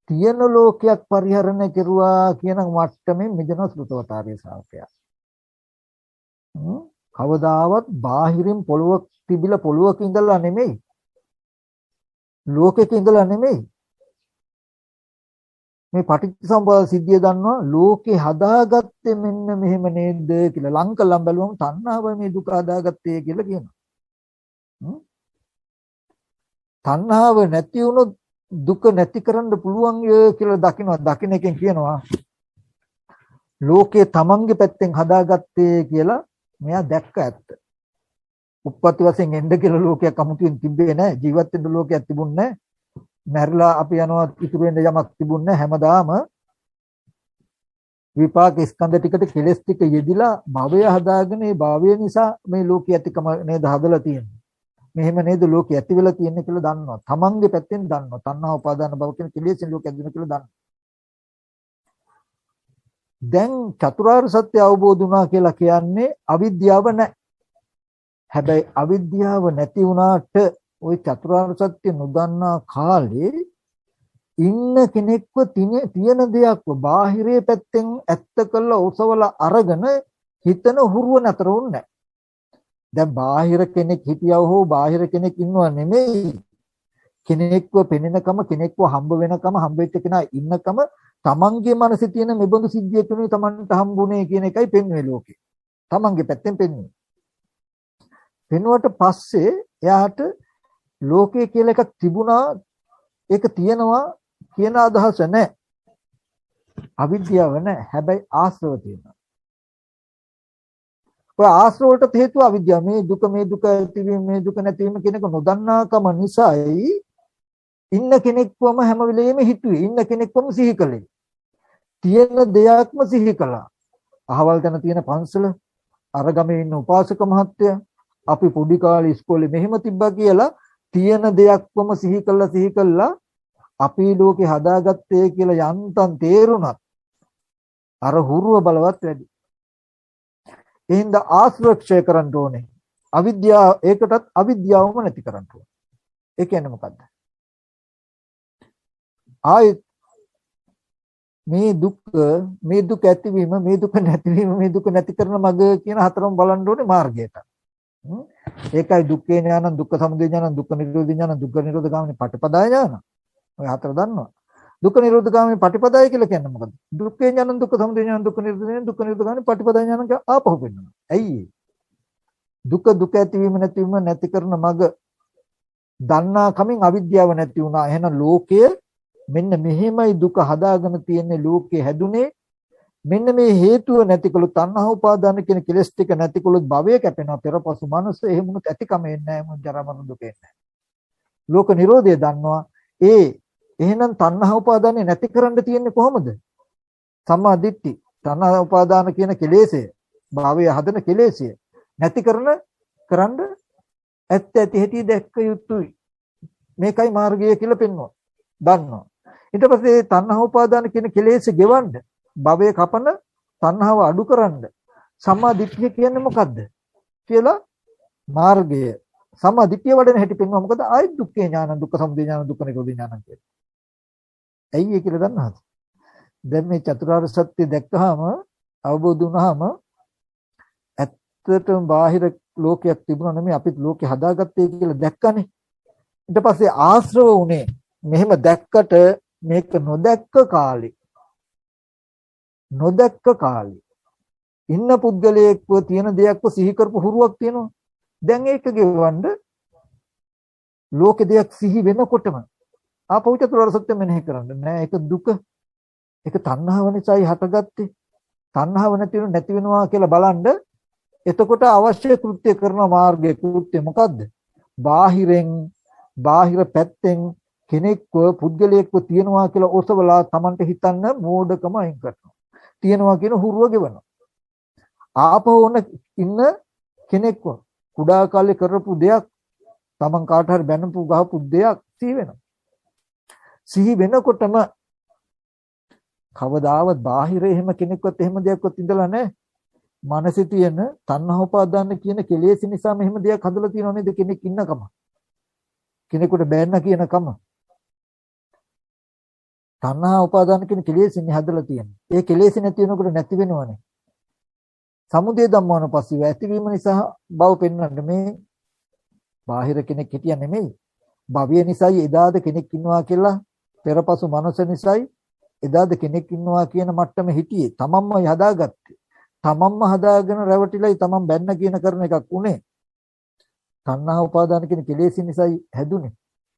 තියෙන ලෝකයක් පරිහරණය කෙරුවා කියන මට්ටමින් මිදෙන සෘතවතාරිය ශ්‍රාවකයා. කවදාවත් බාහිරින් පොළොවක් තිබිලා පොළොවක ඉඳලා නෙමෙයි. ලෝකෙක ඉඳලා නෙමෙයි. මේ පටිච්චසමුප්පාද සිද්ධිය දන්නවා ලෝකේ හදාගත්තේ මෙන්න මෙහෙම නේද කියලා ලංකලම් බැලුවම තණ්හාව මේ දුක හදාගත්තේ කියලා කියනවා. තණ්හාව නැති වුණොත් දුක නැති කරන්න පුළුවන් කියලා දකිනවා. දකින්න එකෙන් කියනවා ලෝකේ තමන්ගේ පැත්තෙන් හදාගත්තේ කියලා මෙයා දැක්ක ඇත්ත. උප්පත්ති වශයෙන් එන්න කියලා ලෝකයක් අමුතුවෙන් තිබ්බේ නැහැ. ජීවත් වෙන්න ලෝකයක් තිබුණේ නැහැ. මැරිලා අපි යනවා ඉතුරු වෙන්න යමක් තිබුණේ හැමදාම විපාක ස්කන්ධ ටිකට කෙලස් ටික යෙදිලා භවය හදාගෙන ඒ භවය නිසා මේ ලෝකයේ ඇතිකම නේද හදලා තියෙන්නේ. මෙහෙම නේද ලෝකයේ ඇති වෙලා තියෙන්නේ කියලා දන්නවා. තමන්ගේ පැත්තෙන් දන්නවා. තණ්හා උපාදාන භව කියන කෙලෙස්ෙන් ලෝකයක් දින කියලා දන්නවා. දැන් චතුරාර්ය සත්‍ය අවබෝධ වුණා කියලා කියන්නේ අවිද්‍යාව නැහැ. හැබැයි අවිද්‍යාව නැති වුණාට ওই චතුරාර්ය සත්‍ය නොදන්නා කාලේ ඉන්න කෙනෙක්ව තියෙන දෙයක්ව බාහිරයේ පැත්තෙන් ඇත්ත කළ ඔසවලා අරගෙන හිතන හුරුව නතර වුන්නේ. දැන් බාහිර කෙනෙක් හිටියව හෝ බාහිර කෙනෙක් ඉන්නව නෙමෙයි. කෙනෙක්ව පෙනෙනකම කෙනෙක්ව හම්බ වෙනකම හම්බ වෙච්ච කෙනා ඉන්නකම තමන්ගේ මනසේ තියෙන මෙබඳු සිද්ධියකුනේ තමන්ට හම්බුනේ කියන එකයි පෙන්වන්නේ ලෝකේ. තමන්ගේ පැත්තෙන් පෙන්වන්නේ. පෙන්වුවට පස්සේ එයාට ලෝකේ කියලා එකක් තිබුණා ඒක තියෙනවා කියන අදහස නැහැ. අවිද්‍යාව නැහැ. හැබැයි ආශ්‍රව තියෙනවා. ඔය ආශ්‍රව වලට හේතුව අවිද්‍යාව. මේ දුක ඇතිවීම මේ දුක නැතිවීම කියන එක නොදන්නාකම නිසායි ඉන්න කෙනෙක්වම හැම වෙලෙම හිතුවේ. ඉන්න කෙනෙක්වම සිහි කළේ. තියෙන දෙයක්ම සිහි කළා. අහවල් තැන තියෙන පන්සල, අර ගමේ ඉන්න උපාසක මහත්තයා, අපි පොඩි කාලේ ඉස්කෝලේ මෙහෙම තිබ්බා කියලා තියෙන දෙයක්ම සිහි කළා අපි ලෝකේ හදාගත්තේ කියලා යන්තම් තේරුණත් අර හුරුව බලවත් වැඩි. එහෙනම් ආශ්‍රක්ෂය කරන්න ඕනේ. අවිද්‍යාව ඒකටත් අවිද්‍යාවම නැති කරන්න ඕනේ. ඒ කියන්නේ මොකද්ද? ආයෙත් මේ දුක ඇතිවීම මේ දුක නැතිවීම මේ දුක නැති කරන මඟ කියන හතරම බලන්න ඕනේ මාර්ගයට. ඒකයි දුක්ඛේ ඥානං දුක්ඛ සමුදය ඥානං දුක්ඛ නිරෝධ ඥානං දුක්ඛ නිරෝධ ගාමිනී පටිපදාය ඥාන. ඔය හතර දන්නවා. දුක්ඛ නිරෝධ ගාමිනී පටිපදාය කියලා කියන්නේ මොකද්ද? දුක්ඛේ ඥානං දුක්ඛ සමුදය ඥානං දුක්ඛ නිරෝධ ඥානං දුක්ඛ නිරෝධ ගාමිනී පටිපදාය ඥානං කියලා ආපහු පෙන්නනවා. ඇයි දුක ඇතිවීම නැතිවීම නැති කරන මඟ දන්නා කමින් අවිද්‍යාව නැති වුණා. එහෙනම් ලෝකය මෙන්න මෙහෙමයි දුක හදාගෙන තියෙන්නේ ලෝකේ හැදුනේ. මෙන්න මේ හේතුව නැතිකොළු තණ්හා උපාදාන කියන කෙලෙස් ටික නැතිකොළු භවය කැපෙනවා. පෙරපසු මනස එහෙම වුණත් ඇතිකම එන්නේ නැහැ. මොන ජරා මරණ දුක එන්නේ නැහැ. ලෝක නිරෝධය දන්නවා. එහෙනම් තණ්හා උපාදානේ නැති කරන්න තියෙන්නේ කොහොමද? සම්මා දිට්ඨි. තණ්හා උපාදාන කියන කෙලෙසය, භවය හදන කෙලෙසය නැති කරන්න ඇත්ත ඇති හැටි දැක්ක යුතුයි. මේකයි මාර්ගය කියලා පෙන්වනවා. දන්නවා. ඊට පස්සේ තණ්හා උපාදාන කියන කෙලෙස ගෙවන්න, භවය කපන තණ්හාව අඩු කරන්න සම්මා දිට්ඨිය කියන්නේ මොකද්ද කියලා මාර්ගය සම්මා දිට්ඨිය වඩන හැටි පෙන්වනවා. මොකද ආයි දුක්ඛේ ඥාන, දුක්ඛ සමුදය ඥාන, දුක්ඛ නිරෝධ ඥාන කියන්නේ. ඇයි ඒ කියලා දන්නවද? දැන් මේ චතුරාර්ය සත්‍ය දැක්කහම, අවබෝධ වුණාම ඇත්තටම බාහිර ලෝකයක් තිබුණා නෙමෙයි, අපිත් ලෝකේ හදාගත්තේ කියලා දැක්කනේ. ඊට පස්සේ ආශ්‍රව උනේ මෙහෙම දැක්කට මේක නොදැක්ක කාලේ ඉන්න පුද්ගලයෙක්ව තියෙන දෙයක්ව සිහි කරපු හුරුවක් තියෙනවා. දැන් ඒක ගෙවන්න ලෝකේ දෙයක් සිහි වෙනකොටම ආපහු චතුරාර්ය සත්‍ය මෙනෙහි කරන්න නෑ. ඒක දුක. ඒක තණ්හාව නිසායි හටගත්තේ. තණ්හාව නැති වෙනවා කියලා බලන්න. එතකොට අවශ්‍ය කෘත්‍ය කරන මාර්ගයේ කෘත්‍ය මොකද්ද? බාහිර පැත්තෙන් කෙනෙක්ව පුද්ගලයෙක්ව තියනවා කියලා ඔසවලා Tamanට හිතන්න මෝඩකම අයින් කරනවා. තියනවා කියන හුරුව ගෙවනවා. ආපහු ඉන්න කෙනෙක්ව කුඩා කාලේ කරපු දෙයක්, Taman කාට හරි බැනපු ගහපු දෙයක් සිහි වෙනවා. සිහි වෙනකොටම කවදාවත් බාහිර එහෙම කෙනෙක්වත් එහෙම දෙයක්වත් ඉඳලා නැහැ. මනසේ තියෙන තණ්හා උපාදාන කියන කෙලෙස් නිසා මෙහෙම දෙයක් හදලා තියෙනව නේද? කෙනෙක් ඉන්නකම, කෙනෙකුට බෑන්න කියනකම තණ්හා උපාදාන කියන කෙලෙස්නේ හදලා තියෙන්නේ. ඒ කෙලෙස් නැති වෙනකොට නැති වෙනවනේ. සමුදය ධම්මානුපස්සීව ඇතිවීම නිසා බව පෙන්වන්න මේ බාහිර කෙනෙක් හිටියා නෙමෙයි. භවය නිසායි එදාද කෙනෙක් ඉන්නවා කියලා, පෙරපසු මනස නිසායි එදාද කෙනෙක් ඉන්නවා කියන මට්ටම හිටියේ. තමන්මයි හදාගත්තේ. තමන්ම හදාගෙන රැවටිලයි තමන් බැන්න කියන කරන එකක් උනේ. තණ්හා උපාදාන කියන කෙලෙස් නිසායි හැදුනේ.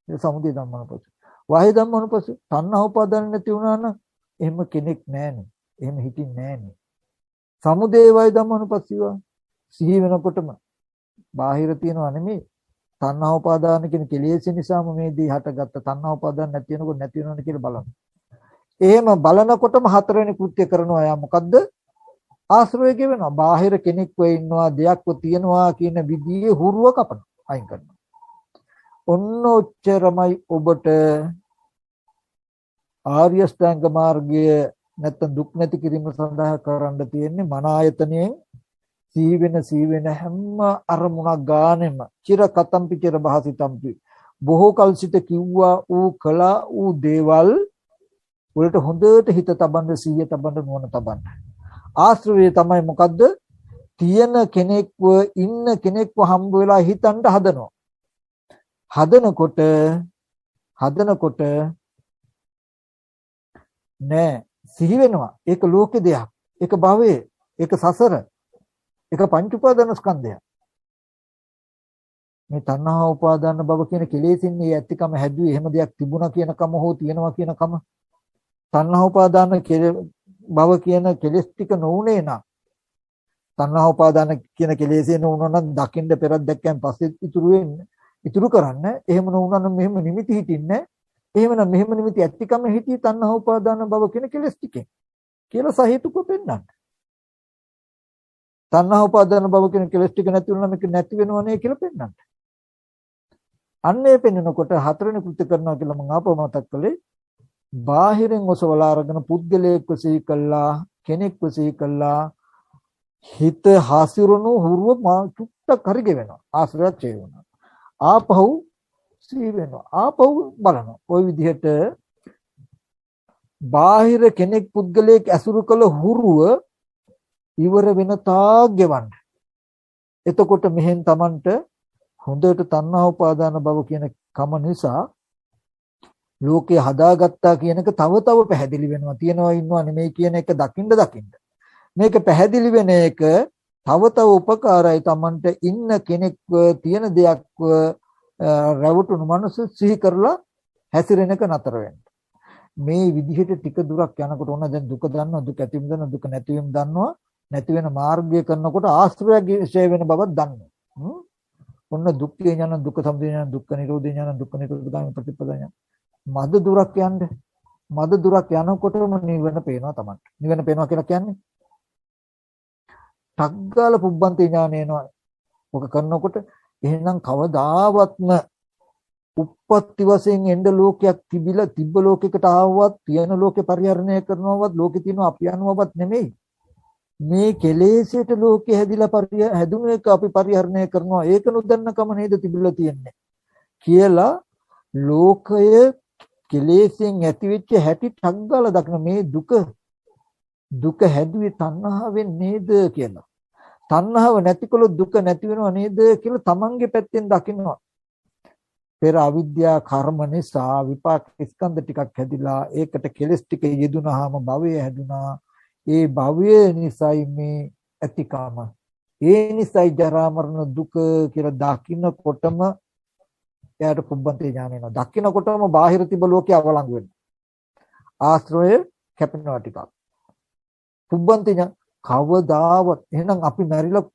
ඒ සමුදය ධම්මානුපස්සීව. වාහි ධම්මානුපස්සීව තණ්හා උපාදාන නැති වුණා නම් එහෙම කෙනෙක් නැහැනේ. එහෙම හිටින්නේ නැහැනේ. සමුදේ වය ධම්මානුපස්සීව සිහි වෙනකොටම බාහිර තියනවා නෙමෙයි. තණ්හා උපාදාන කියන කෙලෙස් නිසාම මේ දී හටගත්ත තණ්හා උපාදාන නැති වෙනකොට නැති වෙනවනේ කියලා බලන්න. එහෙම බලනකොටම හතරවෙනි කෘත්‍ය කරනවා. යා මොකද්ද? ආශ්‍රය ගෙවෙනවා. බාහිර කෙනෙක්ව ඉන්නවා, දෙයක්ව තියනවා කියන විදිහේ හුරුව කපනවා, අයින් කරනවා. ඔන්න ඔච්චරමයි ඔබට ආර්ය ශ්‍රැංග මාර්ගය නැත්නම් දුක් නැති කිරීම සඳහා කරන්න තියෙන්නේ. මන ආයතනයෙන් සීවෙන හැම අරමුණක් ගානෙම චිර කතම්පි චිර භාසිතම්පි බොහෝ කල් සිට කිව්වා ඌ කළා ඌ දේවල් වලට හොඳට හිත තබන්න, සිහිය තබන්න, නුවණ තබන්න. ආශ්‍රවය තමයි මොකද්ද? තියෙන කෙනෙක්ව, ඉන්න කෙනෙක්ව හම්බ වෙලා හිතන්න හදනවා. හදනකොට නෑ සිහි වෙනවා. ඒක ලෝකේ දෙයක්. ඒක භවයේ, ඒක සසර, ඒක පංච උපාදාන ස්කන්ධය. මේ තණ්හා උපාදාන භව කියන කෙලෙසින් මේ ඇතිකම හැදුවේ එහෙම දෙයක් තිබුණා කියනකම හෝ තියෙනවා කියනකම. තණ්හා උපාදාන භව කියන කෙලෙස් ටික නොඋනේ නම්, තණ්හා උපාදාන කියන කෙලෙසේ නොඋනොත් නම් දකින්න පෙරක් දැක්කයන් පස්සේ ඉතුරු කරන්න. එහෙම නොඋනනම් මෙහෙම නිමිති හිටින්නේ. එහෙමනම් මෙහෙම නිමිති ඇතිකම හිටි තණ්හා උපාදාන භව කියන කෙලෙස් ටිකෙන් කියලා සහේතුක පෙන්නන්න. තණ්හා උපාදාන භව කියන කෙලෙස් ටික නැති වුණා මේක නැති වෙනවනේ කියලා පෙන්නන්න. අන්නේ පෙන්නකොට හතරවෙනි කෘත්‍ය කරනවා කියලා මම ආපහු මතක් කළේ. බාහිරින් ඔසවලා අරගෙන පුද්ගලයෙක්ව සිහි කළා, කෙනෙක්ව සිහි කළා, හිත හසිරුණු හුරුව චුට්ටක් හරි ගෙවෙනවා. ආශ්‍රයයක් ඡේ වෙනවා. ආපහු සිහි වෙනවා. ආපහු බලනවා. ওই විදිහට බාහිර කෙනෙක් පුද්ගලයෙක් ඇසුරු කළ හුරුව ඉවර වෙන තාක් ගෙවන්න. එතකොට මෙහෙන් Tamanට හොඳට තණ්හා උපාදාන භව කියන කම නිසා ලෝකේ හදාගත්තා කියන එක තව පැහැදිලි වෙනවා. තියනවා ඉන්නවා නෙමෙයි කියන එක දකින්න. මේක පැහැදිලි වෙන එක තව උපකාරයි Tamanට. ඉන්න කෙනෙක්ව, තියෙන දෙයක්ව රැවටුණු මනස සිහි කරලා හැසිරෙන එක නතර වෙන්න. මේ විදිහට ටික දුරක් යනකොට ඕන දැන් දුක දන්නවා, දුක ඇතිවීම දන්නවා, දුක නැතිවීම දන්නවා, නැති වෙන මාර්ගය කරනකොට ආශ්‍රය ඡය වෙන බවක් දන්නවා. ඔන්න දුක්ඛ ඥාන, දුක්ඛ සමුදය ඥාන, දුක්ඛ නිරෝධ ඥාන, දුක්ඛ නිරෝධගාමී ප්‍රතිපදා ඥාන. මද දුරක් යන්නේ. මද දුරක් යනකොටම නිවන පේනවා තමයි. නිවන පේනවා කියලා කියන්නේ ටග්ගාල පුබ්බන්තේ ඥාන එනවා. ඔක කරනකොට එහෙනම් කවදාවත්ම උප්පත්ති වශයෙන් එන්න ලෝකයක් තිබිලා තිබ්බ ලෝකයකට ආවවත් තියෙන ලෝකේ පරිහරණය කරනවවත් ලෝකේ තියෙන අපි යනවවත් නෙමෙයි. මේ කෙලෙසයට ලෝකේ හැදිලා හැදුන එක අපි පරිහරණය කරනවා. ඒක නොදන්නකම නේද තිබිලා තියෙන්නේ කියලා ලෝකය කෙලෙසෙන් ඇතිවෙච්ච හැටි ටග්ගාල දක්න මේ දුක හැදුවේ තණ්හාවෙන් නේද කියලා. තණ්හාව නැතිකොලොත් දුක නැති වෙනව නේද කියලා තමන්ගේ පැත්තෙන් දකිනවා. පෙර අවිද්‍යා කර්ම නිසා විපාක ස්කන්ධ ටිකක් හැදිලා ඒකට කෙලස් ටික යෙදුනහම භවය හැදුනා. ඒ භවය නිසායි මේ ඇතිකම. ඒ නිසායි ජරා මරණ දුක කියලා දකින්නකොටම එයාට පුබ්බන්තේ ඥාන එනවා. දකින්නකොටම බාහිර තිබ ලෝකේ අවලංගු වෙනවා. ආශ්‍රය කැපෙනවා ටිකක්. පුබ්බන්තේ ඥාන කවදාවත් එහෙනම් අපි මැරිලා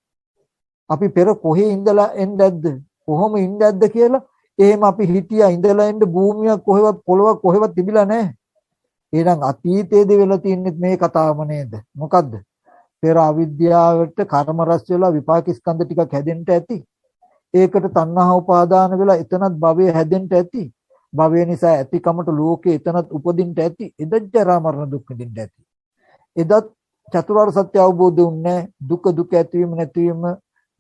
අපි පෙර කොහේ ඉඳලා එන්නේද? කොහොම ඉන්නේද කියලා එහෙම අපි හිටියා ඉඳලා එන්න භූමියක් කොහෙවත් පොළොවක් කොහෙවත් තිබිලා නැහැ. එහෙනම් අතීතයේදී වෙලා තින්නේ මේ කතාවම නේද? මොකද්ද? පෙර අවිද්‍යාවට කර්ම රැස් වෙලා විපාක ස්කන්ධ ටිකක් හැදෙන්න ඇති. ඒකට තණ්හා උපාදාන වෙලා එතනත් භවය හැදෙන්න ඇති. භවය නිසා ඇතිකමට ලෝකේ එතනත් උපදින්න ඇති. එදත් ජරා මරණ දුක් විඳින්න ඇති. එදත් චතුරාර්ය සත්‍ය අවබෝධ වුණේ දුක දුක ඇතිවීම නැතිවීම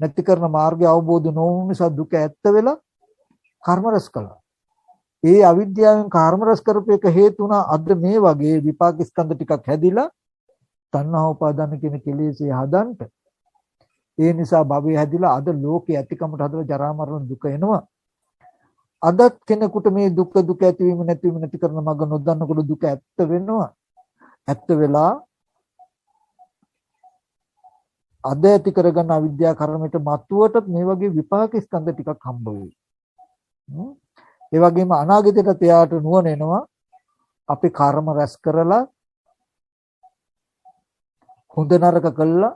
නැති කරන මාර්ගය අවබෝධ නොවුන නිසා දුක ඇත්ත වෙලා කර්ම රැස් කළා. ඒ අවිද්‍යාවෙන් කර්ම රැස් කරපු එක හේතු වුණා අද මේ වගේ විපාක ස්කන්ධ ටිකක් හැදිලා තණ්හා උපාදාන කියන කෙලෙසේ හදන්ට. ඒ නිසා භවය හැදිලා අද ලෝකේ ඇතිකමට හදලා ජරා මරණ දුක එනවා. අදත් කෙනෙකුට මේ දුක දුක ඇතිවීම නැතිවීම නැති කරන මඟ නොදන්නකොට දුක ඇත්ත වෙනවා. ඇත්ත වෙලා අද ඇති කරගන්න අවිද්‍යා කර්මයට මතුවටත් මේ වගේ විපාක ස්කන්ධ ටිකක් හම්බ වෙයි. ඒ වගේම අනාගතයට එයාට නුවණ එනවා. අපි කර්ම රැස් කරලා හොඳ නරක කළා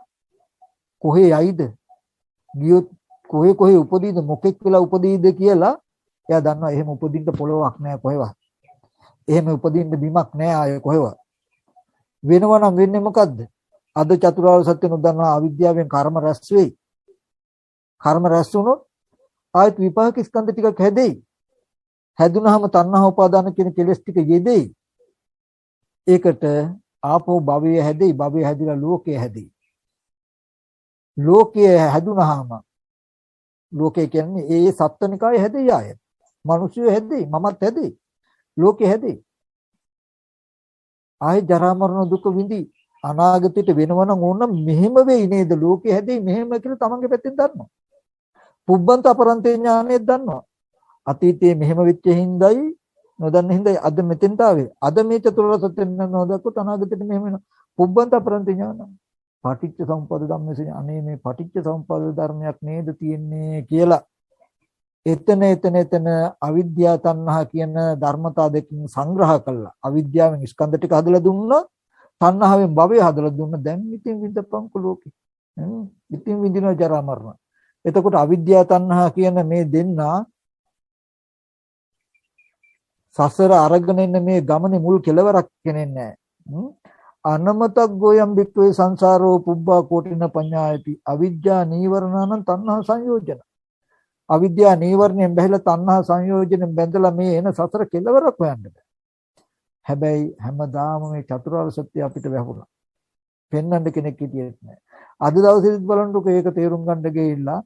කොහේ යයිද? ගියොත් කොහේ උපදීද? මොකෙක් වෙලා උපදීද කියලා එයා දන්නවා. එහෙම උපදින්න පොළොවක් නැහැ කොහෙවත්. එහෙම උපදින්න බිමක් නැහැ ආයේ කොහෙවත්. වෙනවනම් වෙන්නේ මොකද්ද? අද චතුරාර්ය සත්‍ය නොදන්නා අවිද්‍යාවෙන් කර්ම රැස් වෙයි. කර්ම රැස් වුණොත් ආයත් විපාක ස්කන්ධ ටිකක් හැදෙයි. හැදුනහම තණ්හා උපාදාන කියන කෙලෙස් ටික යෙදෙයි. ඒකට ආපෝ භවය හැදෙයි. භවය හැදිලා ලෝකය හැදෙයි. ලෝකය හැදුනහම ලෝකය කියන්නේ ඒ සත්ත්වනිකාය හැදෙයි ආයත්. මිනිස්සු හැදෙයි. මමත් හැදෙයි. ලෝකය හැදෙයි. ආය ජරා මරණ දුක විඳි අනාගතයට වෙනවනම් ඕන මෙහෙම වෙයි නේද? ලෝකය හැදෙයි මෙහෙම කියලා තමන්ගේ පැත්තෙන් දන්නවා. පුබ්බන්ත අපරන්තේ ඥානෙ දන්නවා. අතීතයේ මෙහෙම වෙච්ච හිඳයි නොදන්න හිඳයි අද මෙතෙන්ට ආවේ. අද මේ චතුරාර්ය සත්‍ය නොදක්කොත් අනාගතයට මෙහෙම වෙනවා. පුබ්බන්ත අපරන්තේ ඥාන. පටිච්ච සමුප්පාද ධම්මසේ අනේ මේ පටිච්ච සමුප්පාද ධර්මයක් නේද තියෙන්නේ කියලා එතන අවිද්‍යා තණ්හා කියන ධර්මතා දෙකකින් සංග්‍රහ කළා. අවිද්‍යාවෙන් ස්කන්ධ ටික හදලා දුන්නා. තණ්හාවෙන් භවය හදලා දුන්නා. දැන් ඉතින් විඳපංකු ලෝකේ. ඉතින් විඳිනවා ජරා මරණ. එතකොට අවිද්‍යා තණ්හා කියන මේ දෙන්නා සසර අරගෙන ඉන්න මේ ගමනේ මුල් කෙලවරක් කෙනෙන්නේ නැහැ. අනමතක් ගෝයම් බික්කවේ සංසාරෝ පුබ්බා කෝටින පඤ්ඤායති අවිද්‍යා නීවරණං තණ්හා සංයෝජන. අවිද්‍යා නීවරණයෙන් බැහැලා තණ්හා සංයෝජනෙන් බැඳලා මේ එන සසර කෙලවරක් හොයන්න බෑ. හැබැයි හැමදාම මේ චතුරාර්ය සත්‍ය අපිට වැහුණා. පෙන්වන්න කෙනෙක් හිටියෙත් නැහැ. අද දවසේත් බලන්නකො ඒක තේරුම් ගන්න ගිහිල්ලා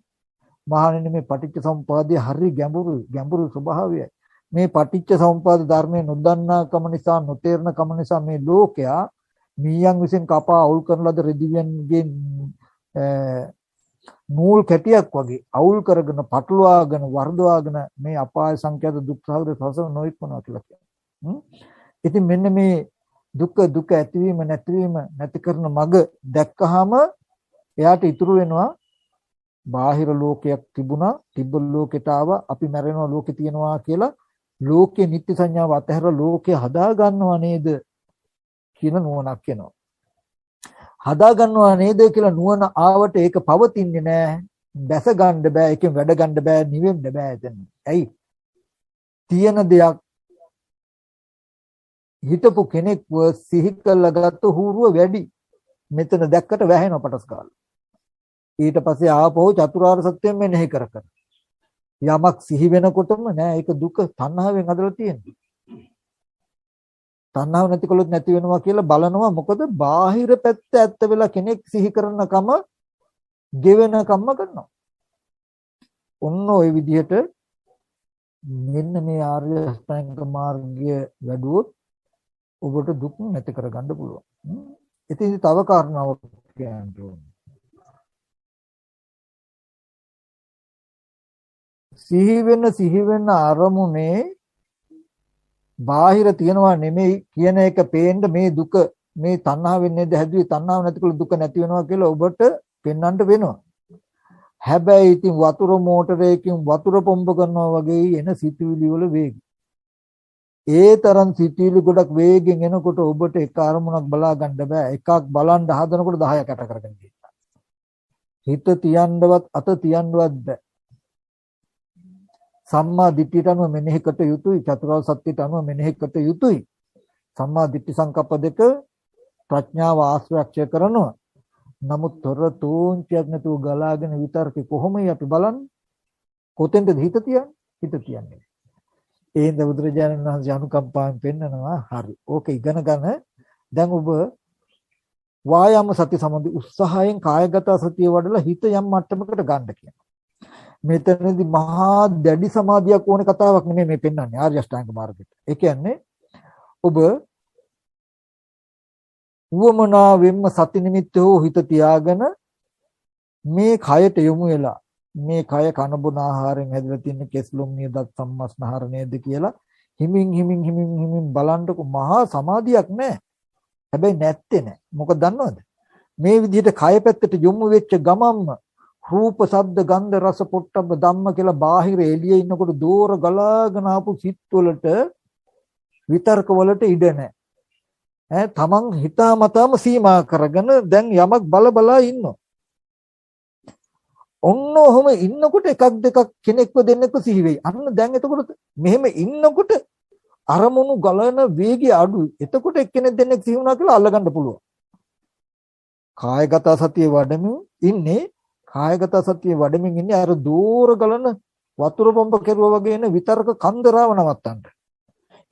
මහණෙනි මේ පටිච්ච සමුප්පාදයේ හරි ගැඹුරු ස්වභාවයයි. මේ පටිච්ච සමුප්පාද ධර්මයේ නොදන්නා කම නිසා නොතේරන කම නිසා මේ ලෝකයා මීයන් විසින් කපා අවුල් කරන ලද රෙදිවියන්ගේ නූල් කැටියක් වගේ අවුල් කරගෙන පටලවාගෙන වර්ධවාගෙන මේ අපාය සංඛ්‍යාත දුක් සහගත සසර නොඉක්මනවා කියලා කියනවා. ඉතින් මෙන්න මේ දුක ඇතිවීම නැතිවීම නැති කරන මග දැක්කහම එයාට ඉතුරු වෙනවා බාහිර ලෝකයක් තිබුණා තිබ්බ ලෝකෙට ආවා අපි මැරෙනවා ලෝකේ තියනවා කියලා ලෝකේ නිත්‍ය සංඥාව අතහැරලා ලෝකේ හදා ගන්නව නේද කියන නුවණක් එනවා. හදා ගන්නවා නේද කියලා නුවණ ආවට ඒක පවතින්නේ නැහැ. දැස ගන්න බෑ, ඒකෙන් වැඩ ගන්න බෑ, නිවෙන්න බෑ එතන. ඇයි? තියෙන දෙයක් හිතපු කෙනෙක්ව සිහි කරලා ගත්ත හුරුව වැඩි. මෙතන දැක්කට වැහෙන පටස් ගාලා. ඊට පස්සේ ආපහු චතුරාර්ය සත්‍යයෙන් මෙනෙහි කර කර. යමක් සිහි වෙනකොටම නෑ ඒක දුක තණ්හාවෙන් අදලා තියෙන්නේ. තණ්හාව නැතිකොලොත් නැති වෙනවා කියලා බලනවා. මොකද බාහිර පැත්ත ඇත්ත වෙලා කෙනෙක් සිහි කරනකම ගෙවෙන කම්ම කරනවා. ඔන්න ওই විදිහට මෙන්න මේ ආර්ය අෂ්ටාංග මාර්ගය වැඩුවොත් ඔබට දුක් නැති කරගන්න පුළුවන්. ඉතින් තව කාරණාවක් කියන්න ඕනේ. සිහි වෙන අරමුණේ බාහිර තියනවා නෙමෙයි කියන එක පේන්න මේ දුක මේ තණ්හාවෙන් නේද හැදුවේ තණ්හාව නැතිකොට දුක නැති වෙනවා කියලා ඔබට පෙන්වන්න වෙනවා. හැබැයි ඉතින් වතුර මෝටරයකින් වතුර පොම්බ කරනවා වගේ එන සිතුවිලි වල වේගය. ඒ තරම් සිතුවිලි ගොඩක් වේගෙන් එනකොට ඔබට එක අරමුණක් බලා ගන්න බෑ. එකක් බලන් හදනකොට 10ක් යට කරගෙන ගියා. හිත තියන්නවත් අත තියන්නවත් බෑ. සම්මා දිට්ඨියට අනුව මෙනෙහි කට යුතුයි. චතුරාර්ය සත්‍යයට අනුව මෙනෙහි කට යුතුයි. සම්මා දිට්ඨි සංකප්ප දෙක ප්‍රඥාව ආශ්‍රය කරනවා. නමුත් තොර තෝංචයක් නැතුව ගලාගෙන විතර්කේ කොහොමයි අපි බලන්නේ? කොතෙන්ද හිත තියන්නේ? හිත තියන්නේ. ඒඳ බුදුරජාණන් වහන්සේ අනුකම්පාවෙන් පෙන්නනවා. හරි. ඕක ඉගෙන ගන්න. දැන් ඔබ වායාම සති සම්බන්ධ උත්සාහයෙන් කායගත සතිය වඩලා හිත යම් මට්ටමකට ගන්න කියනවා. මෙතනදී මහා දැඩි සමාධියක් ඕනේ කතාවක් නෙමෙයි මේ පෙන්වන්නේ ආර්ය අෂ්ටාංග මාර්ගයට. ඒ කියන්නේ ඔබ උවමනාවෙන්ම සති නිමිත්තෝ හිත තියාගෙන මේ කයට යොමු වෙලා මේ කය කන බොන ආහාරයෙන් හැදලා තියෙන කෙස්ලොම් නියදත් සම්මස්නහර නේද කියලා හිමින් බලන්නකො මහා සමාධියක් නැහැ. හැබැයි නැත්තේ නෑ. මොකද දන්නවද? මේ විදිහට කය පැත්තට යොමු වෙච්ච ගමම්ම රූප, ශබ්ද, ගන්ධ, රස, පොට්ටබ්බ ධම්ම කියලා බාහිර එළියේ ඉන්නකොට දෝර ගලාගෙන ආපු සිත් වලට විතර්ක වලට ඉඩ නැහැ. තමන් හිතාමතාම සීමා කරගෙන දැන් යමක් බලා ඉන්නවා. ඔන්න ඔහොම ඉන්නකොට එකක් දෙකක් කෙනෙක්ව දෙන්නෙක්ව සිහි වෙයි. අන්න දැන් එතකොට මෙහෙම ඉන්නකොට අරමුණු ගලන වේගය අඩුයි. එතකොට එක්කෙනෙක් දෙන්නෙක් සිහි වුණා කියලා අල්ලගන්න පුළුවන්. කායගත සතිය වඩමින් ඉන්නේ කායගත සතිය වඩමින් ඉන්නේ අර දూరు ගලන වතුර පොම්බ කෙරුවා වගේ එන විතර්ක කන්දරාව නවත්තන්න.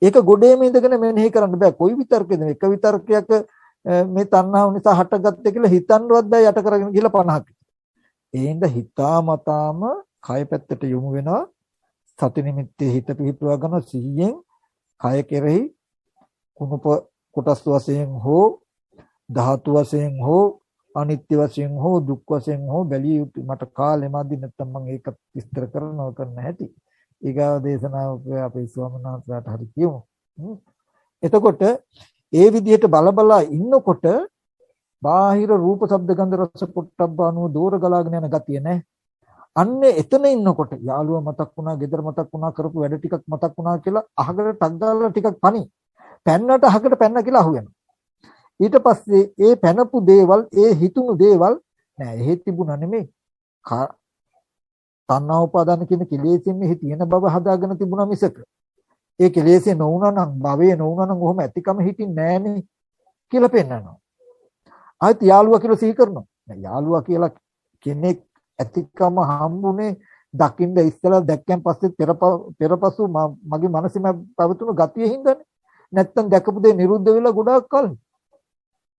ඒක ගොඩේම ඉඳගෙන මෙනෙහි කරන්න බෑ. කොයි විතර්කෙද? එක විතර්කයක් මේ තණ්හාව නිසා හටගත්තේ කියලා හිතන්නවත් බෑ යට කරගෙන ගිහලා 50ක්. ඒඳ හිතාමතාම කය පැත්තට යොමු වෙනවා. සති නිමිත්තේ හිත පිහිටුවා ගන්න 100න් කය කෙරෙහි කුණප කොටස් වශයෙන් හෝ ධාතු වශයෙන් හෝ අනිත්‍ය වශයෙන් හෝ දුක් වශයෙන් හෝ බැලිය යුතු මට කාලෙ මදි නැත්නම් මම ඒක විස්තර කරනවා කරන්න ඇති. ඊගාව දේශනාවක අපේ ස්වාමීන් වහන්සේලාට හරි කියමු. එතකොට ඒ විදිහට බලබලා ඉන්නකොට බාහිර රූප ශබ්ද ගන්ධ රස පොට්ටබ්බ අනුව දూరు ගලාගෙන යන ගතිය නැහැ. අන්න එතන ඉන්නකොට යාළුවා මතක් වුණා, ගෙදර මතක් වුණා, කරපු වැඩ ටිකක් මතක් වුණා කියලා අහකට ටක් දාලා ටිකක් පණි. පැන්නට අහකට පැන්න කියලා අහුවෙනවා. ඊට පස්සේ ඒ පැනපු දේවල්, ඒ හිතුණු දේවල් නෑ එහෙ තිබුණා නෙමෙයි. තණ්හා උපාදාන කියන කෙලෙසින් මෙහි තියෙන බව හදාගෙන තිබුණා මිසක. ඒ කෙලෙසේ නොවුනා නම්, භවයේ නොවුනා නම් ඔහොම ඇතිකම හිටින්නේ නෑනේ කියලා පෙන්නනවා. ආයෙත් යාළුවා කියලා සිහි කරනවා. යාළුවා කියලා කෙනෙක් ඇතිකම හම්බුනේ දකින්න ඉස්සලා දැක්කන් පස්සේ පෙරපසු මගේ මනසෙම පවතුණු ගතිය හින්දානේ. නැත්තම් දැකපු දේ නිරුද්ධ වෙලා ගොඩාක් කල්.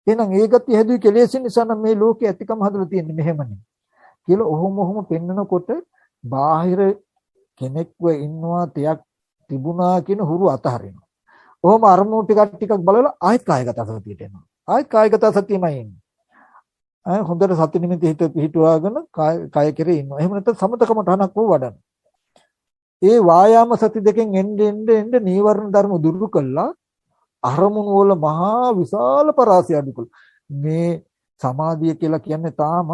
එහෙනම් ඒ ගතිය හැදුවේ කෙලෙසින් නිසා නම් මේ ලෝකේ ඇතිකම හදලා තියෙන්නේ මෙහෙමනේ. කියලා ඔහොම පෙන්නකොට බාහිර කෙනෙක්ව ඉන්නවා තියක් තිබුණා කියන හුරු අතහරිනවා. ඔහොම අරමුණු ටිකක් බලලා ආයෙත් කායගත සතියට එනවා. ආයෙත් කායගත සතියමයි එන්නේ. හොඳට සති නිමිති හිත පිහිටුවාගෙන කය කෙරේ ඉන්නවා. එහෙම නැත්නම් සමතකමට හනක් වූ වඩන. ඒ වායාම සති දෙකෙන් එන්න නීවරණ ධර්ම දුරු කළා අරමුණු වල මහා විශාල පරාසය අඩු කළා. මේ සමාධිය කියලා කියන්නේ තාම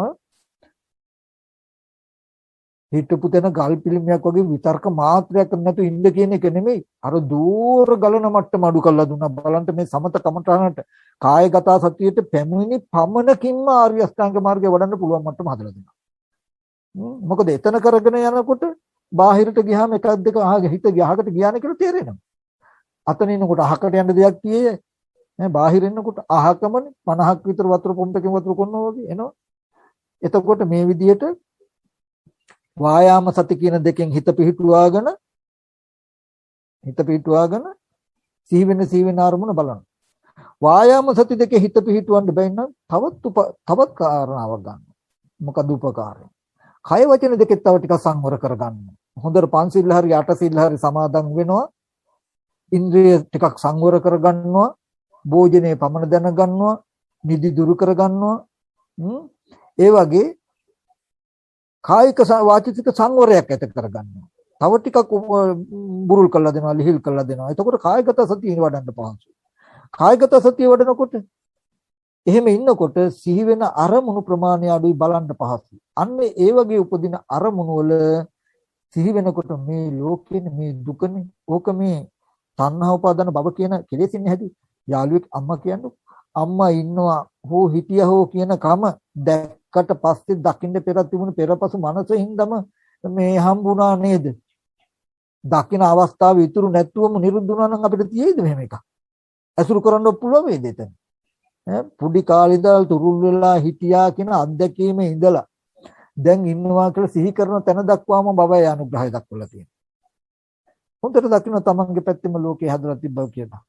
හිටපු තැන ගල් පිළිමයක් වගේ විතර්ක මාත්‍රයක් නැතු ඉන්න කියන එක නෙමෙයි. අර දූර ගලන මට්ටම අඩු කරලා දුන්නා. බලන්න මේ සමත කමඨානට කායගත සතියට පැමිණි පමණකින්ම ආර්ය අෂ්ටාංග මාර්ගය වඩන්න පුළුවන් මට්ටම හදලා දෙනවා. මොකද එතන කරගෙන යනකොට බාහිරට ගියාම එකක් දෙක හිත ගහකට ගියානේ කියලා තේරෙනවා. අතන ඉන්නකොට අහකට යන්න දෙයක් තියෙන්නේ. බාහිර එන්නකොට අහකමනේ 50ක් විතර වතුර පොම්පකින් වතුර කොන්නවා වගේ එනවා. එතකොට මේ විදිහට වායාම සති කියන දෙකෙන් හිත පිහිටුවාගෙන සිහි වෙන අරමුණ බලන්න. වායාම සති දෙකේ හිත පිහිටවන්න බැයි නම් තවත් කාරණාවක් ගන්න. මොකද උපකාරය. කය වචන දෙකේ තව ටිකක් සංවර කරගන්න. හොඳට පංචශීල හරි අටශීල හරි සමාදන් වෙනවා. ඉන්ද්‍රිය ටිකක් සංවර කරගන්නවා. භෝජනේ පමණ දැනගන්නවා. නිදි දුරු කරගන්නවා. ඒ වගේ කායික වාචික සංවරයක් ඇති කරගන්නවා. තව ටිකක් බුරුල් කරලා දෙනවා, ලිහිල් කරලා දෙනවා. එතකොට කායගත සතිය වඩන්න පහසුයි. කායගත සතිය වඩනකොට එහෙම ඉන්නකොට සිහි වෙන අරමුණු ප්‍රමාණය අඩුයි බලන්න පහසුයි. අන්න ඒ වගේ උපදින අරමුණු වල සිහි වෙනකොට මේ ලෝකෙනේ මේ දුකනේ ඕක මේ තණ්හා උපාදාන භව කියන කෙලෙසින් හැදි. යාළුවෙක් අම්මා කියන්නේ අම්මා ඉන්නවා හෝ හිටියා හෝ කියන කම දැක්කට පස්සේ දකින්න පෙර තිබුණු පෙරපසු මනසින්දම මේ හම්බුණා නේද? දකින්න අවස්ථාව ඉතුරු නැතුවම නිරුද්ධ වුණා නම් අපිට තියෙයිද මෙහෙම එකක්? අසුරු කරන්න පුළුවන් වේද එතන? පුඩි කාලේ ඉඳලා තුරුල් වෙලා හිටියා කියන අත්දැකීමේ ඉඳලා දැන් ඉන්නවා කියලා සිහි කරන තැන දක්වාම බබයි අනුග්‍රහය දක්වලා තියෙනවා. හොඳට දකින්න තමන්ගේ පැත්තෙම ලෝකේ හදලා තිබ්බා කියලා.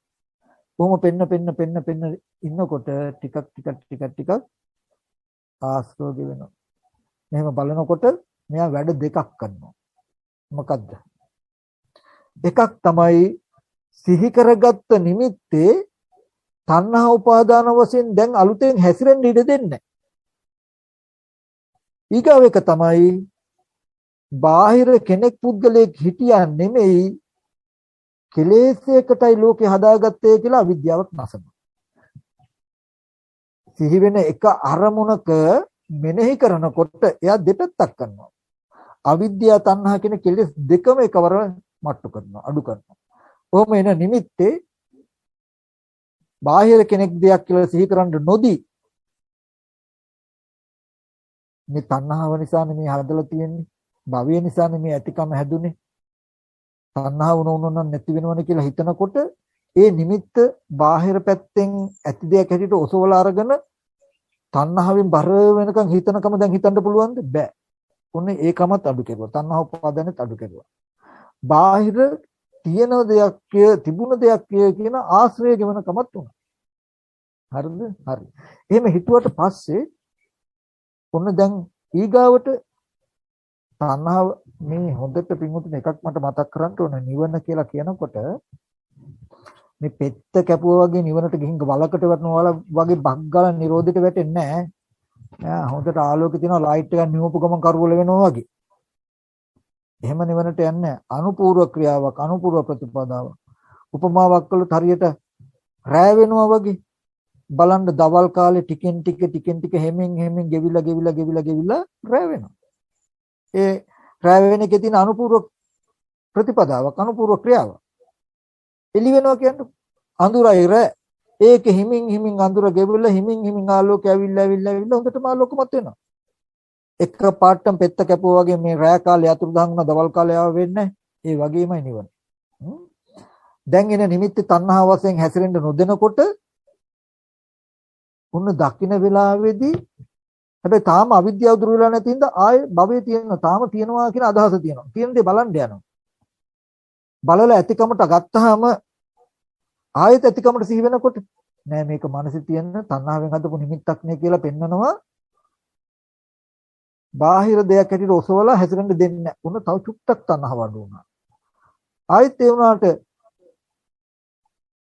කොහොම පෙන්න ඉන්නකොට ටිකක් ආස්වාද වෙනවා. මෙහෙම බලනකොට මෙයා වැඩ දෙකක් කරනවා. මොකද්ද? එකක් තමයි සිහි කරගත්ත නිමිත්තේ තණ්හා උපාදාන වශයෙන් දැන් අලුතෙන් හැසිරෙන්න ඉඩ දෙන්නේ. ඊගාව එක තමයි බාහිර කෙනෙක් පුද්ගලයෙක් හිටියා නෙමෙයි කෙලෙසයකටයි ලෝකේ හදාගත්තේ කියලා අවිද්‍යාවක් නැසනවා. සිහි වෙන එක අරමුණක මෙනෙහි කරනකොට එයා දෙපැත්තක් කරනවා. අවිද්‍යාව තණ්හා කියන කෙලෙස් දෙකම එකවර මට්ටු කරනවා, අඩු කරනවා. කොහොම එන නිමිත්තේ බාහිර කෙනෙක් දෙයක් කියලා සිහි කරන්න නොදී මේ තණ්හාව නිසානේ මේ හදලා තියෙන්නේ. භවය නිසානේ මේ ඇතිකම හැදුනේ. තණ්හාව වුණොත් නැති වෙනවනේ කියලා හිතනකොට ඒ නිමිත්ත බාහිර පැත්තෙන් ඇති දෙයක් හැටියට ඔසවලා අරගෙන තණ්හාවෙන් බර වෙනකන් හිතනකම දැන් හිතන්න පුළුවන්ද? බෑ. ඔන්නේ ඒකමත් අඩු කෙරුවා. තණ්හා උපාදානෙත් අඩු කෙරුවා. බාහිර තියෙන දෙයක් තිබුණ දෙයක් කියන ආශ්‍රය ගෙවන කමත් උනා. හරිද? හරි. එහෙම හිතුවට පස්සේ ඔන්න දැන් ඊගාවට තණ්හාව මේ හොඳට පිඟුතුන එකක් මට මතක් කරන්න ඕන නිවන කියලා කියනකොට මේ පෙත්ත කැපුවා වගේ නිවනට ගිහින් වලකට වැටෙනවා වගේ බග්ගල නිරෝධයට වැටෙන්නේ නැහැ. හොඳට ආලෝකය තියෙනවා ලයිට් එකක් නිවපු ගමන් කරවල වෙනවා වගේ. එහෙම නිවනට යන්නේ අනුපූර්ව ක්‍රියාවක් අනුපූර්ව ප්‍රතිපදාවක්. උපමාවක් කළොත් හරියට රැ වෙනවා වගේ බලන්න දවල් කාලේ ටිකෙන් ටික හැමෙන් ගෙවිලා රැ වෙනවා. ඒ රැ වෙන එකේ තියෙන අනුපූර්ව ප්‍රතිපදාවක් අනුපූර්ව ක්‍රියාවක්. එළි වෙනවා කියන්නේ අඳුරයි රැ. ඒක හිමින් අඳුර ගෙවිලා හිමින් ආලෝකය ඇවිල්ලා හොඳටම ආලෝකමත් වෙනවා. එක පාටම් පෙත්ත කැපුවා වගේ මේ රැ කාලේ අතුරුදහන් වුණා දවල් කාලේ ආව වෙන්නේ ඒ වගේමයි නිවන. දැන් එන නිමිත්ත තණ්හා වශයෙන් හැසිරෙන්න නොදෙනකොට උන්න දකින්න වෙලාවේදී හැබැයි තාම අවිද්‍යාව දුරු වෙලා නැති හින්දා ආයේ භවයේ තියෙනවා තාම තියෙනවා කියන අදහස තියෙනවා. තියෙන දේ බලන්න යනවා. බලලා ඇතිකමට ගත්තාම ආයෙත් ඇතිකමට සිහි වෙනකොට නෑ මේක මනසේ තියෙන තණ්හාවෙන් හදපු නිමිත්තක් නේ කියලා පෙන්නනවා. බාහිර දෙයක් ඇටියට ඔසවලා හැසිරෙන්න දෙන්නේ නැහැ. උන්න තව චුට්ටක් තණ්හාව අඩු වුණා. ආයෙත් ඒ වුණාට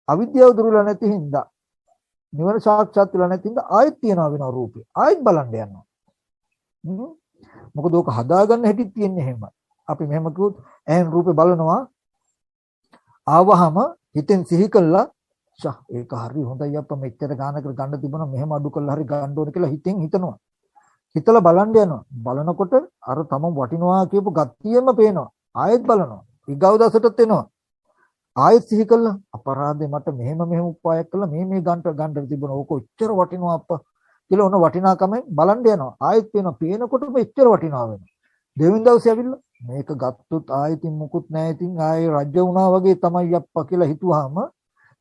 අවිද්‍යාව දුරු වෙලා නැති හින්දා නිවන සාක්ෂාත් වෙලා නැති හින්දා ආයෙත් තියනවා වෙනවා රූපේ. ආයෙත් බලන්න යනවා. මොකද ඕක හදාගන්න හැටි තියෙන්නේ එහෙම. අපි මෙහෙම කිව්වොත් ඇහෙන් රූපේ බලනවා. ආවහම හිතෙන් සිහි කළා ඒක හරි හොඳයි අප්පා මෙච්චර ගානකට ගන්න තිබුණා මෙහෙම අඩු කළා හරි ගන්න ඕන කියලා හිතෙන් හිතනවා. හිතලා බලන්න යනවා. බලනකොට අර තමන් වටිනවා කියපු ගතියෙම පේනවා. ආයෙත් බලනවා. ඊගව දවසටත් එනවා. ආයෙත් සිහි කළා අපරාධේ මට මෙහෙම උපායක් කළා මේ ගන්න තිබුණා. ඕක ඔච්චර වටිනවා අප්පා කියලා ඔන්න වටිනාකමෙන් බලන්න යනවා. ආයෙත් පේනවා. පේනකොටම එච්චර වටිනවා වෙනවා. දෙවෙනි දවසේ ඇවිල්ලා මේක ගත්තොත් ආයෙත් මුකුත් නැහැ. ඉතින් ආයෙ රජ වුණා වගේ තමයි අප්පා කියලා හිතුවාම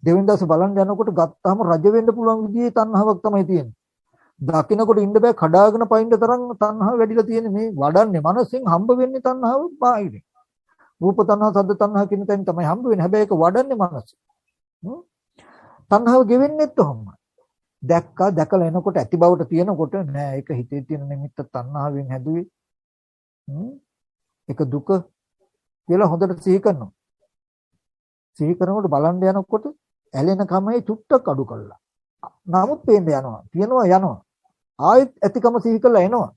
දෙවෙනි දවසේ බලන්න යනකොට ගත්තාම රජ වෙන්න පුළුවන් විදිහේ තණ්හාවක් තමයි තියෙන්නේ. දකින්නකොට ඉන්න බෑ කඩාගෙන පයින්න තරම් තණ්හාව වැඩිලා තියෙන්නේ. මේ වඩන්නේ මනසෙන් හම්බ වෙන්නේ තණ්හාව බාහිරින්. රූප තණ්හා, සද්ද තණ්හා කියන තැන තමයි හම්බ වෙන්නේ. හැබැයි ඒක වඩන්නේ මනස. තණ්හාව ගෙවෙන්නේත් ඔහොමයි. දැකලා එනකොට ඇති බවට තියෙනකොට නෑ ඒක හිතේ තියෙන නිමිත්ත තණ්හාවෙන් හැදුවේ. ඒක දුක කියලා හොඳට සිහි කරනවා. සිහි කරනකොට බලන්න යනකොට ඇලෙන කමයි චුට්ටක් අඩු කළා. නමුත් පේන්න යනවා. තියනවා යනවා. ආයෙත් ඇතිකම සිහි කරලා එනවා.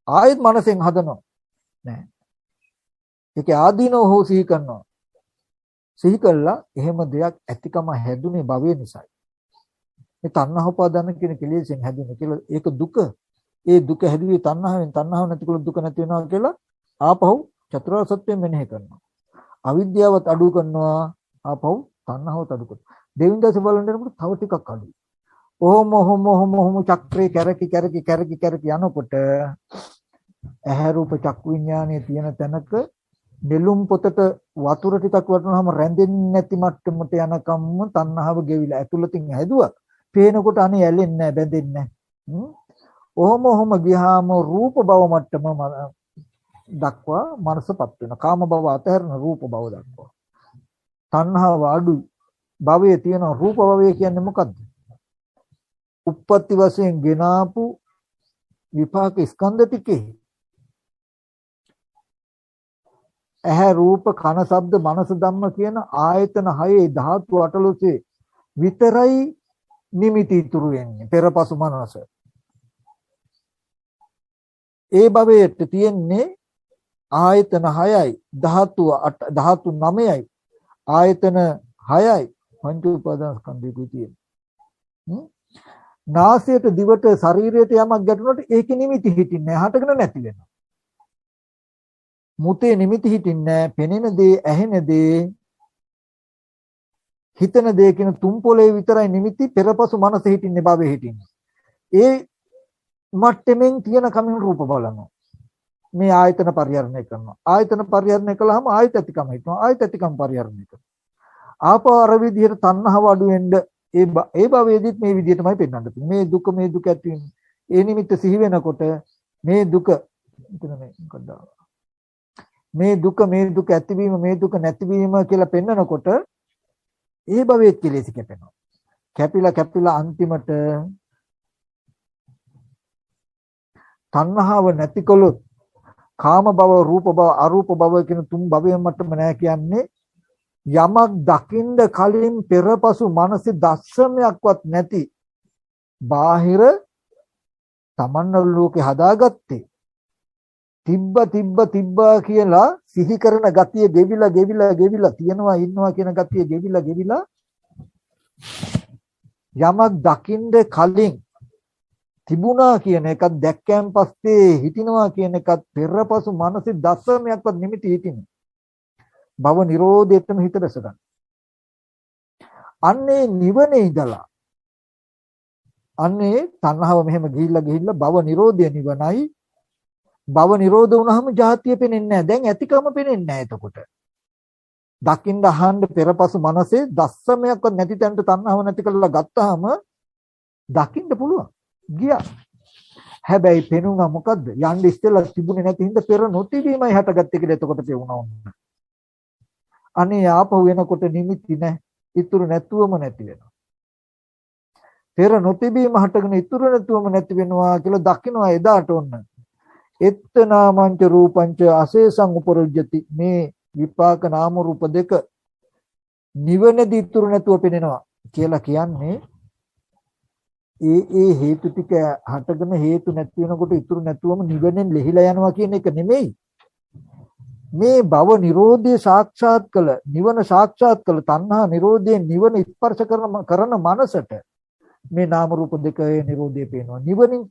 ආයෙත් මනසෙන් හදනවා. නෑ. ඒකේ ආදීනව හෝ සිහි කරනවා. සිහි කළා එහෙම දෙයක් ඇතිකම හැදුනේ භවය නිසායි. මේ තණ්හා උපාදාන කියන කෙලෙසෙන් හැදුනේ කියලා ඒක දුක. ඒ දුක හැදුවේ තණ්හාවෙන්. තණ්හාව නැතිකොට දුක නැති වෙනවා කියලා ආපහු චතුරාර්ය සත්‍ය මෙනෙහි කරනවා. අවිද්‍යාවත් අඩු කරනවා. ආපහු තණ්හාවත් අඩු කරනවා. දෙවියන් දැස බලන්න යනකොට තව ටිකක් අඩුයි. ඔහොම චක්‍රේ කැරකි යනකොට ඇහැ රූප චක්කු විඥානයේ තියෙන තැනක නෙළුම් පොතට වතුර ටිකක් වටනවාම රැඳෙන්නේ නැති මට්ටමට යනකම්ම තණ්හාව ගෙවිලා ඇතුළතින් හැදුවා. පේනකොට අනේ ඇලෙන්නේ නැහැ, බැඳෙන්නේ නැහැ. ඔහොම ගියාම රූප භව මට්ටම දක්වා මනසපත් වෙනවා. කාම භව අතහැරන රූප භව දක්වා. තණ්හාව අඩුයි. භවයේ තියෙන රූප භවය කියන්නේ මොකද්ද? උප්පත්ති වශයෙන් ගෙනාපු විපාක ස්කන්ධ ටිකේ ඇහැ රූප කන ශබ්ද මනස ධම්ම කියන ආයතන 6 ධාතු 18 විතරයි නිමිති ඉතුරු වෙන්නේ පෙරපසු මනස. ඒ භවයට තියෙන්නේ ආයතන 6යි ධාතු 9යි ආයතන 6යි පංච උපාදාන ස්කන්ධයකුයි තියෙන්නේ. නාසයට දිවට ශරීරයට යමක් ගැටුණොත් ඒකේ නිමිති හිටින්නේ නැහැ. හටගෙන නැති වෙනවා. මුතේ නිමිති හිටින්නේ නැහැ. පෙනෙන දේ, ඇහෙන දේ, හිතන දේ කියන තුන් පොලේ විතරයි නිමිති පෙරපසු මනස හිටින්නේ භවයේ හිටින්නේ. ඒ මට්ටමින් තියෙන කමින් රූප බලනවා. මේ ආයතන පරිහරණය කරනවා. ආයතන පරිහරණය කළාම ආයත ඇතිකම හිටනවා. ආයත ඇතිකම පරිහරණය කරනවා. ආපහු අර විදිහට තණ්හාව අඩු වෙන්න ඒ භවයේදීත් මේ විදිහටමයි පෙන්වන්න තියෙන්නේ. මේ දුක ඇති වෙන. ඒ නිමිත්ත සිහි වෙනකොට මේ දුක මේ දුක ඇතිවීම මේ දුක නැතිවීම කියලා පෙන්වනකොට ඒ භවයේ කෙලෙස් කැපෙනවා. කැපිලා අන්තිමට තණ්හාව නැතිකොලොත් කාම භව, රූප භව, අරූප භව කියන තුන් භවයෙන් මට්ටම නැහැ කියන්නේ යමක් දකින්න කලින් පෙරපසු මනසේ දස්සමයක්වත් නැති බාහිර තමන්න ලෝකේ හදාගත්තේ තිබ්බා කියලා සිහි කරන ගතිය ගෙවිලා තියනවා ඉන්නවා කියන ගතිය ගෙවිලා යමක් දකින්න කලින් තිබුණා කියන එකත් දැක්කයන් පස්සේ හිටිනවා කියන එකත් පෙරපසු මනසේ දස්සමයක්වත් නිමිති හිටින්නේ භව නිරෝධයටම හිත දැස ගන්න. අන්නේ නිවනේ ඉඳලා අන්නේ තණ්හාව මෙහෙම ගිහිල්ලා භව නිරෝධය නිවනයි. භව නිරෝධ වුණාම ජාතිය පෙනෙන්නේ නැහැ. දැන් ඇතිකම පෙනෙන්නේ නැහැ එතකොට. දකින්න අහන්න පෙරපසු මනසේ දස්සමයක්වත් නැති තැනට තණ්හාව නැති කරලා ගත්තාම දකින්න පුළුවන්. ගියා. හැබැයි පෙනුණා මොකද්ද? යන්න ඉස්සෙල්ලා තිබුණේ නැති හින්දා පෙර නොතිබීමයි හටගත්තේ කියලා එතකොට පෙවුණා වුණා. අනේ ආපහු වෙනකොට නිමිති නැහැ. ඉතුරු නැතුවම නැති වෙනවා. පෙර නොතිබීම හටගෙන ඉතුරු නැතුවම නැති වෙනවා කියලා දකින්නවා එදාට ඔන්න. එත්තනාමංච රූපංච අශේෂං උපරජ්ජති. මේ විපාක නාම රූප දෙක නිවනදී ඉතුරු නැතුව පෙනෙනවා කියලා කියන්නේ ඒ හේතු ටික හටගෙන හේතු නැති වෙනකොට ඉතුරු නැතුවම නිවනෙන් ලෙහිලා යනවා කියන එක නෙමෙයි. මේ භව නිරෝධය සාක්ෂාත් කළ නිවන සාක්ෂාත් කළ තණ්හා නිරෝධයෙන් නිවන ස්පර්ශ කරන මනසට මේ නාම රූප දෙකේ නිරෝධය පේනවා. නිවනින්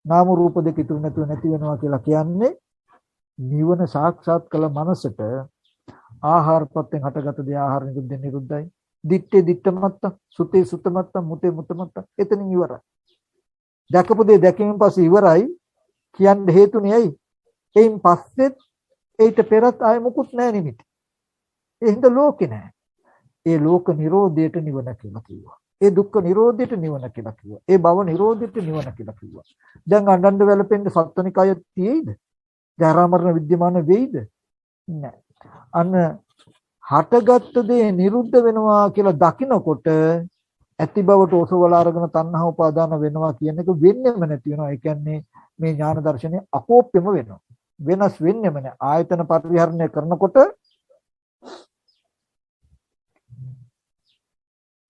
නාම රූප දෙක ඉතුරු නැතුව නැති වෙනවා කියලා කියන්නේ නිවන සාක්ෂාත් කළ මනසට ආහාරපත්යෙන් හටගත දේ ආහාර නිරුද්ධ නිරුද්ධයි. දිත්තේ දිත්තමත්ත, සුතේ සුතමත්ත, මුතේ මුතමත්ත. එතනින් ඉවරයි. දැකපු දේ දැකීමෙන් පස්සේ ඉවරයි. කියන්න හේතුනේ ඇයි? එයින් පස්සෙත් ඊට පෙරත් ආයෙ මුකුත් නැහැ නිමිති. ඒ හින්දා ලෝකේ නැහැ. ඒ ලෝක නිරෝධයට නිවන කියලා කිව්වා. ඒ දුක්ඛ නිරෝධයට නිවන කියලා කිව්වා. ඒ භව නිරෝධයට නිවන කියලා කිව්වා. දැන් අඬන්න වැළපෙන්න සත්වනිකය තියෙයිද? ජරා මරණ විද්‍යමාන වෙයිද? නැහැ. අන්න හටගත්ත දේ නිරුද්ධ වෙනවා කියලා දකිනකොට ඇති බවට ඔසවලා අරගෙන තණ්හා උපාදාන වෙනවා කියන එක වෙන්නේම නැති වෙනවා. ඒ කියන්නේ මේ ඥාන දර්ශනය අකෝප්‍යම වෙනවා. වෙනස් වෙන්නේම නැහැ. ආයතන පරිහරණය කරනකොට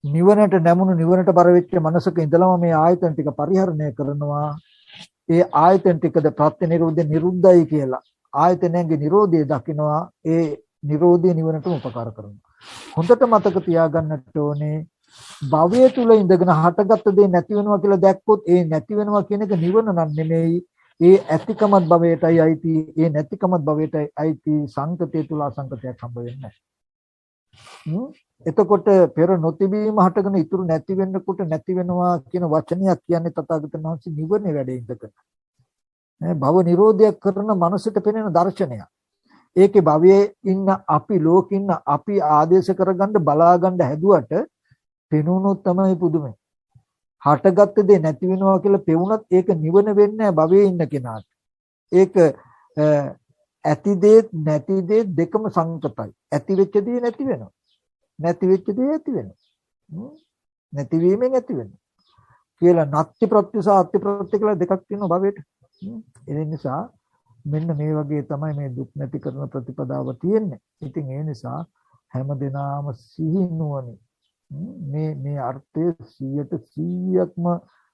නිවනට නැමුණු නිවනට බර වෙච්ච මනසක ඉඳලම මේ ආයතන ටික පරිහරණය කරනවා. ඒ ආයතන ටිකද ප්‍රත්‍ය නිරෝධය නිරුද්ධයි කියලා ආයතනයන්ගේ නිරෝධය දකිනවා. ඒ නිරෝධය නිවනටම උපකාර කරනවා. හොඳට මතක තියාගන්නට ඕනේ භවය තුල ඉඳගෙන හටගත්ත දේ නැති වෙනවා කියලා දැක්කොත් ඒ නැති වෙනවා කියන එක නිවන නම් නෙමෙයි. ඒ ඇතිකමත් භවයටයි අයිති. ඒ නැතිකමත් භවයටයි අයිති. සංකතය තුල අසංකතයක් හම්බ වෙන්නේ නැහැ. එතකොට පෙර නොතිබීම හටගෙන ඉතුරු නැති වෙන්නකොට නැති වෙනවා කියන වචනයක් කියන්නේ තථාගතයන් වහන්සේ නිවනේ වැඩ ඉඳගෙන. භව නිරෝධය කරන මනසට පෙනෙන දර්ශනයක්. ඒකේ භවයේ ඉන්න අපි ලෝකින්න අපි ආදේශ කරගන්න බලාගන්න හැදුවට පෙනුනොත් තමයි පුදුමයි. හටගත්ත දේ නැති වෙනවා කියලා පෙවුනත් ඒක නිවන වෙන්නේ භවයේ ඉන්න කෙනාට. ඒක ඇති දේ නැති දේ දෙකම සංකතයි. ඇති වෙච්ච දේ නැති වෙනවා. නැති වෙච්ච දේ ඇති වෙනවා. නැතිවීමෙන් ඇති වෙනවා. කියලා නත්ති ප්‍රත්‍ය සහ අත්ති ප්‍රත්‍ය කියලා දෙකක් තියෙනවා භවයට. ඒ නිසා මෙන්න මේ වගේ තමයි මේ දුක් නැති කරන ප්‍රතිපදාව තියෙන්නේ. ඉතින් ඒ නිසා හැමදෙනාම සිහි නුවණින් මේ අර්ථය 100%ක්ම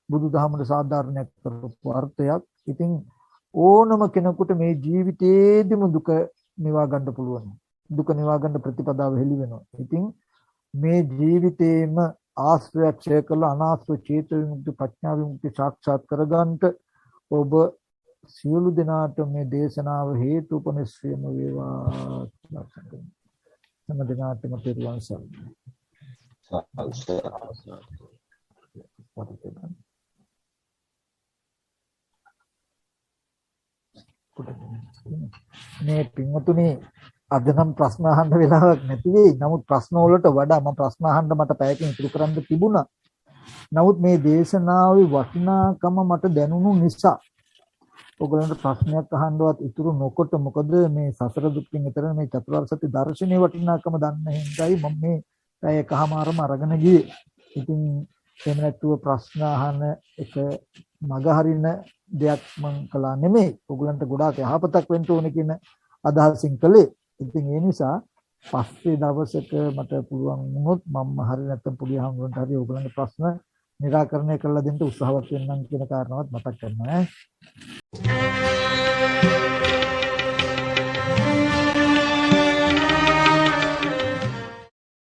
බුදුදහමට සාධාරණයක් කරපු අර්ථයක්. ඉතින් ඕනම කෙනෙකුට මේ ජීවිතේදිම දුක නිවා ගන්න පුළුවන්. දුක නිවා ගන්න ප්‍රතිපදාව හෙළි වෙනවා. ඉතින් මේ ජීවිතේම ආශ්‍රය ක්ෂය කළ අනාශ්‍රය චේත විමුක්ති ප්‍රඥා විමුක්ති සාක්ෂාත් කරගන්නට ඔබ සියලු දෙනාට මේ දේශනාව හේතුපනිශ්‍රයම වේවා කියලා සංකල්ප. හැම දිනාටම පිරුවන් සරණයි. මේ පින්වතුනි අද නම් ප්‍රශ්න අහන්න වෙලාවක් නැති වෙයි. නමුත් ප්‍රශ්න වලට වඩා මම ප්‍රශ්න අහන්න මට පැයකින් ඉතුරු කරන්න තිබුණා. නමුත් මේ දේශනාවේ වටිනාකම මට දැනුණු නිසා ඔයගලන්ට ප්‍රශ්නයක් අහන්නවත් ඉතුරු නොකොට මොකද මේ සසර දුක්ඛින් ඈතර මේ චතුරාර්ය සත්‍ය දර්ශනීය වටිනාකම දන්න හින්දායි මම මේ පැය එකමාරම අරගෙන ගියේ. ඉතින් එහෙම නැතුව ප්‍රශ්න අහන එක මග හරින දෙයක් මම කළා නෙමෙයි. ඔයගලන්ට ගොඩාක් යහපතක් වෙන්න ඕනේ කියන අදහසින් කළේ. ඉතින් ඒ නිසා පස්සේ දවසක මට පුළුවන් වුණොත් මම හරි නැත්තම් පුඩිය හම්බුනට හරි ඔයගලන්ගේ ප්‍රශ්න निराकरණය කරලා දෙන්න උත්සාහවත් වෙන්නම් කියන කාරණාවත් මතක් කරනවා ඈ.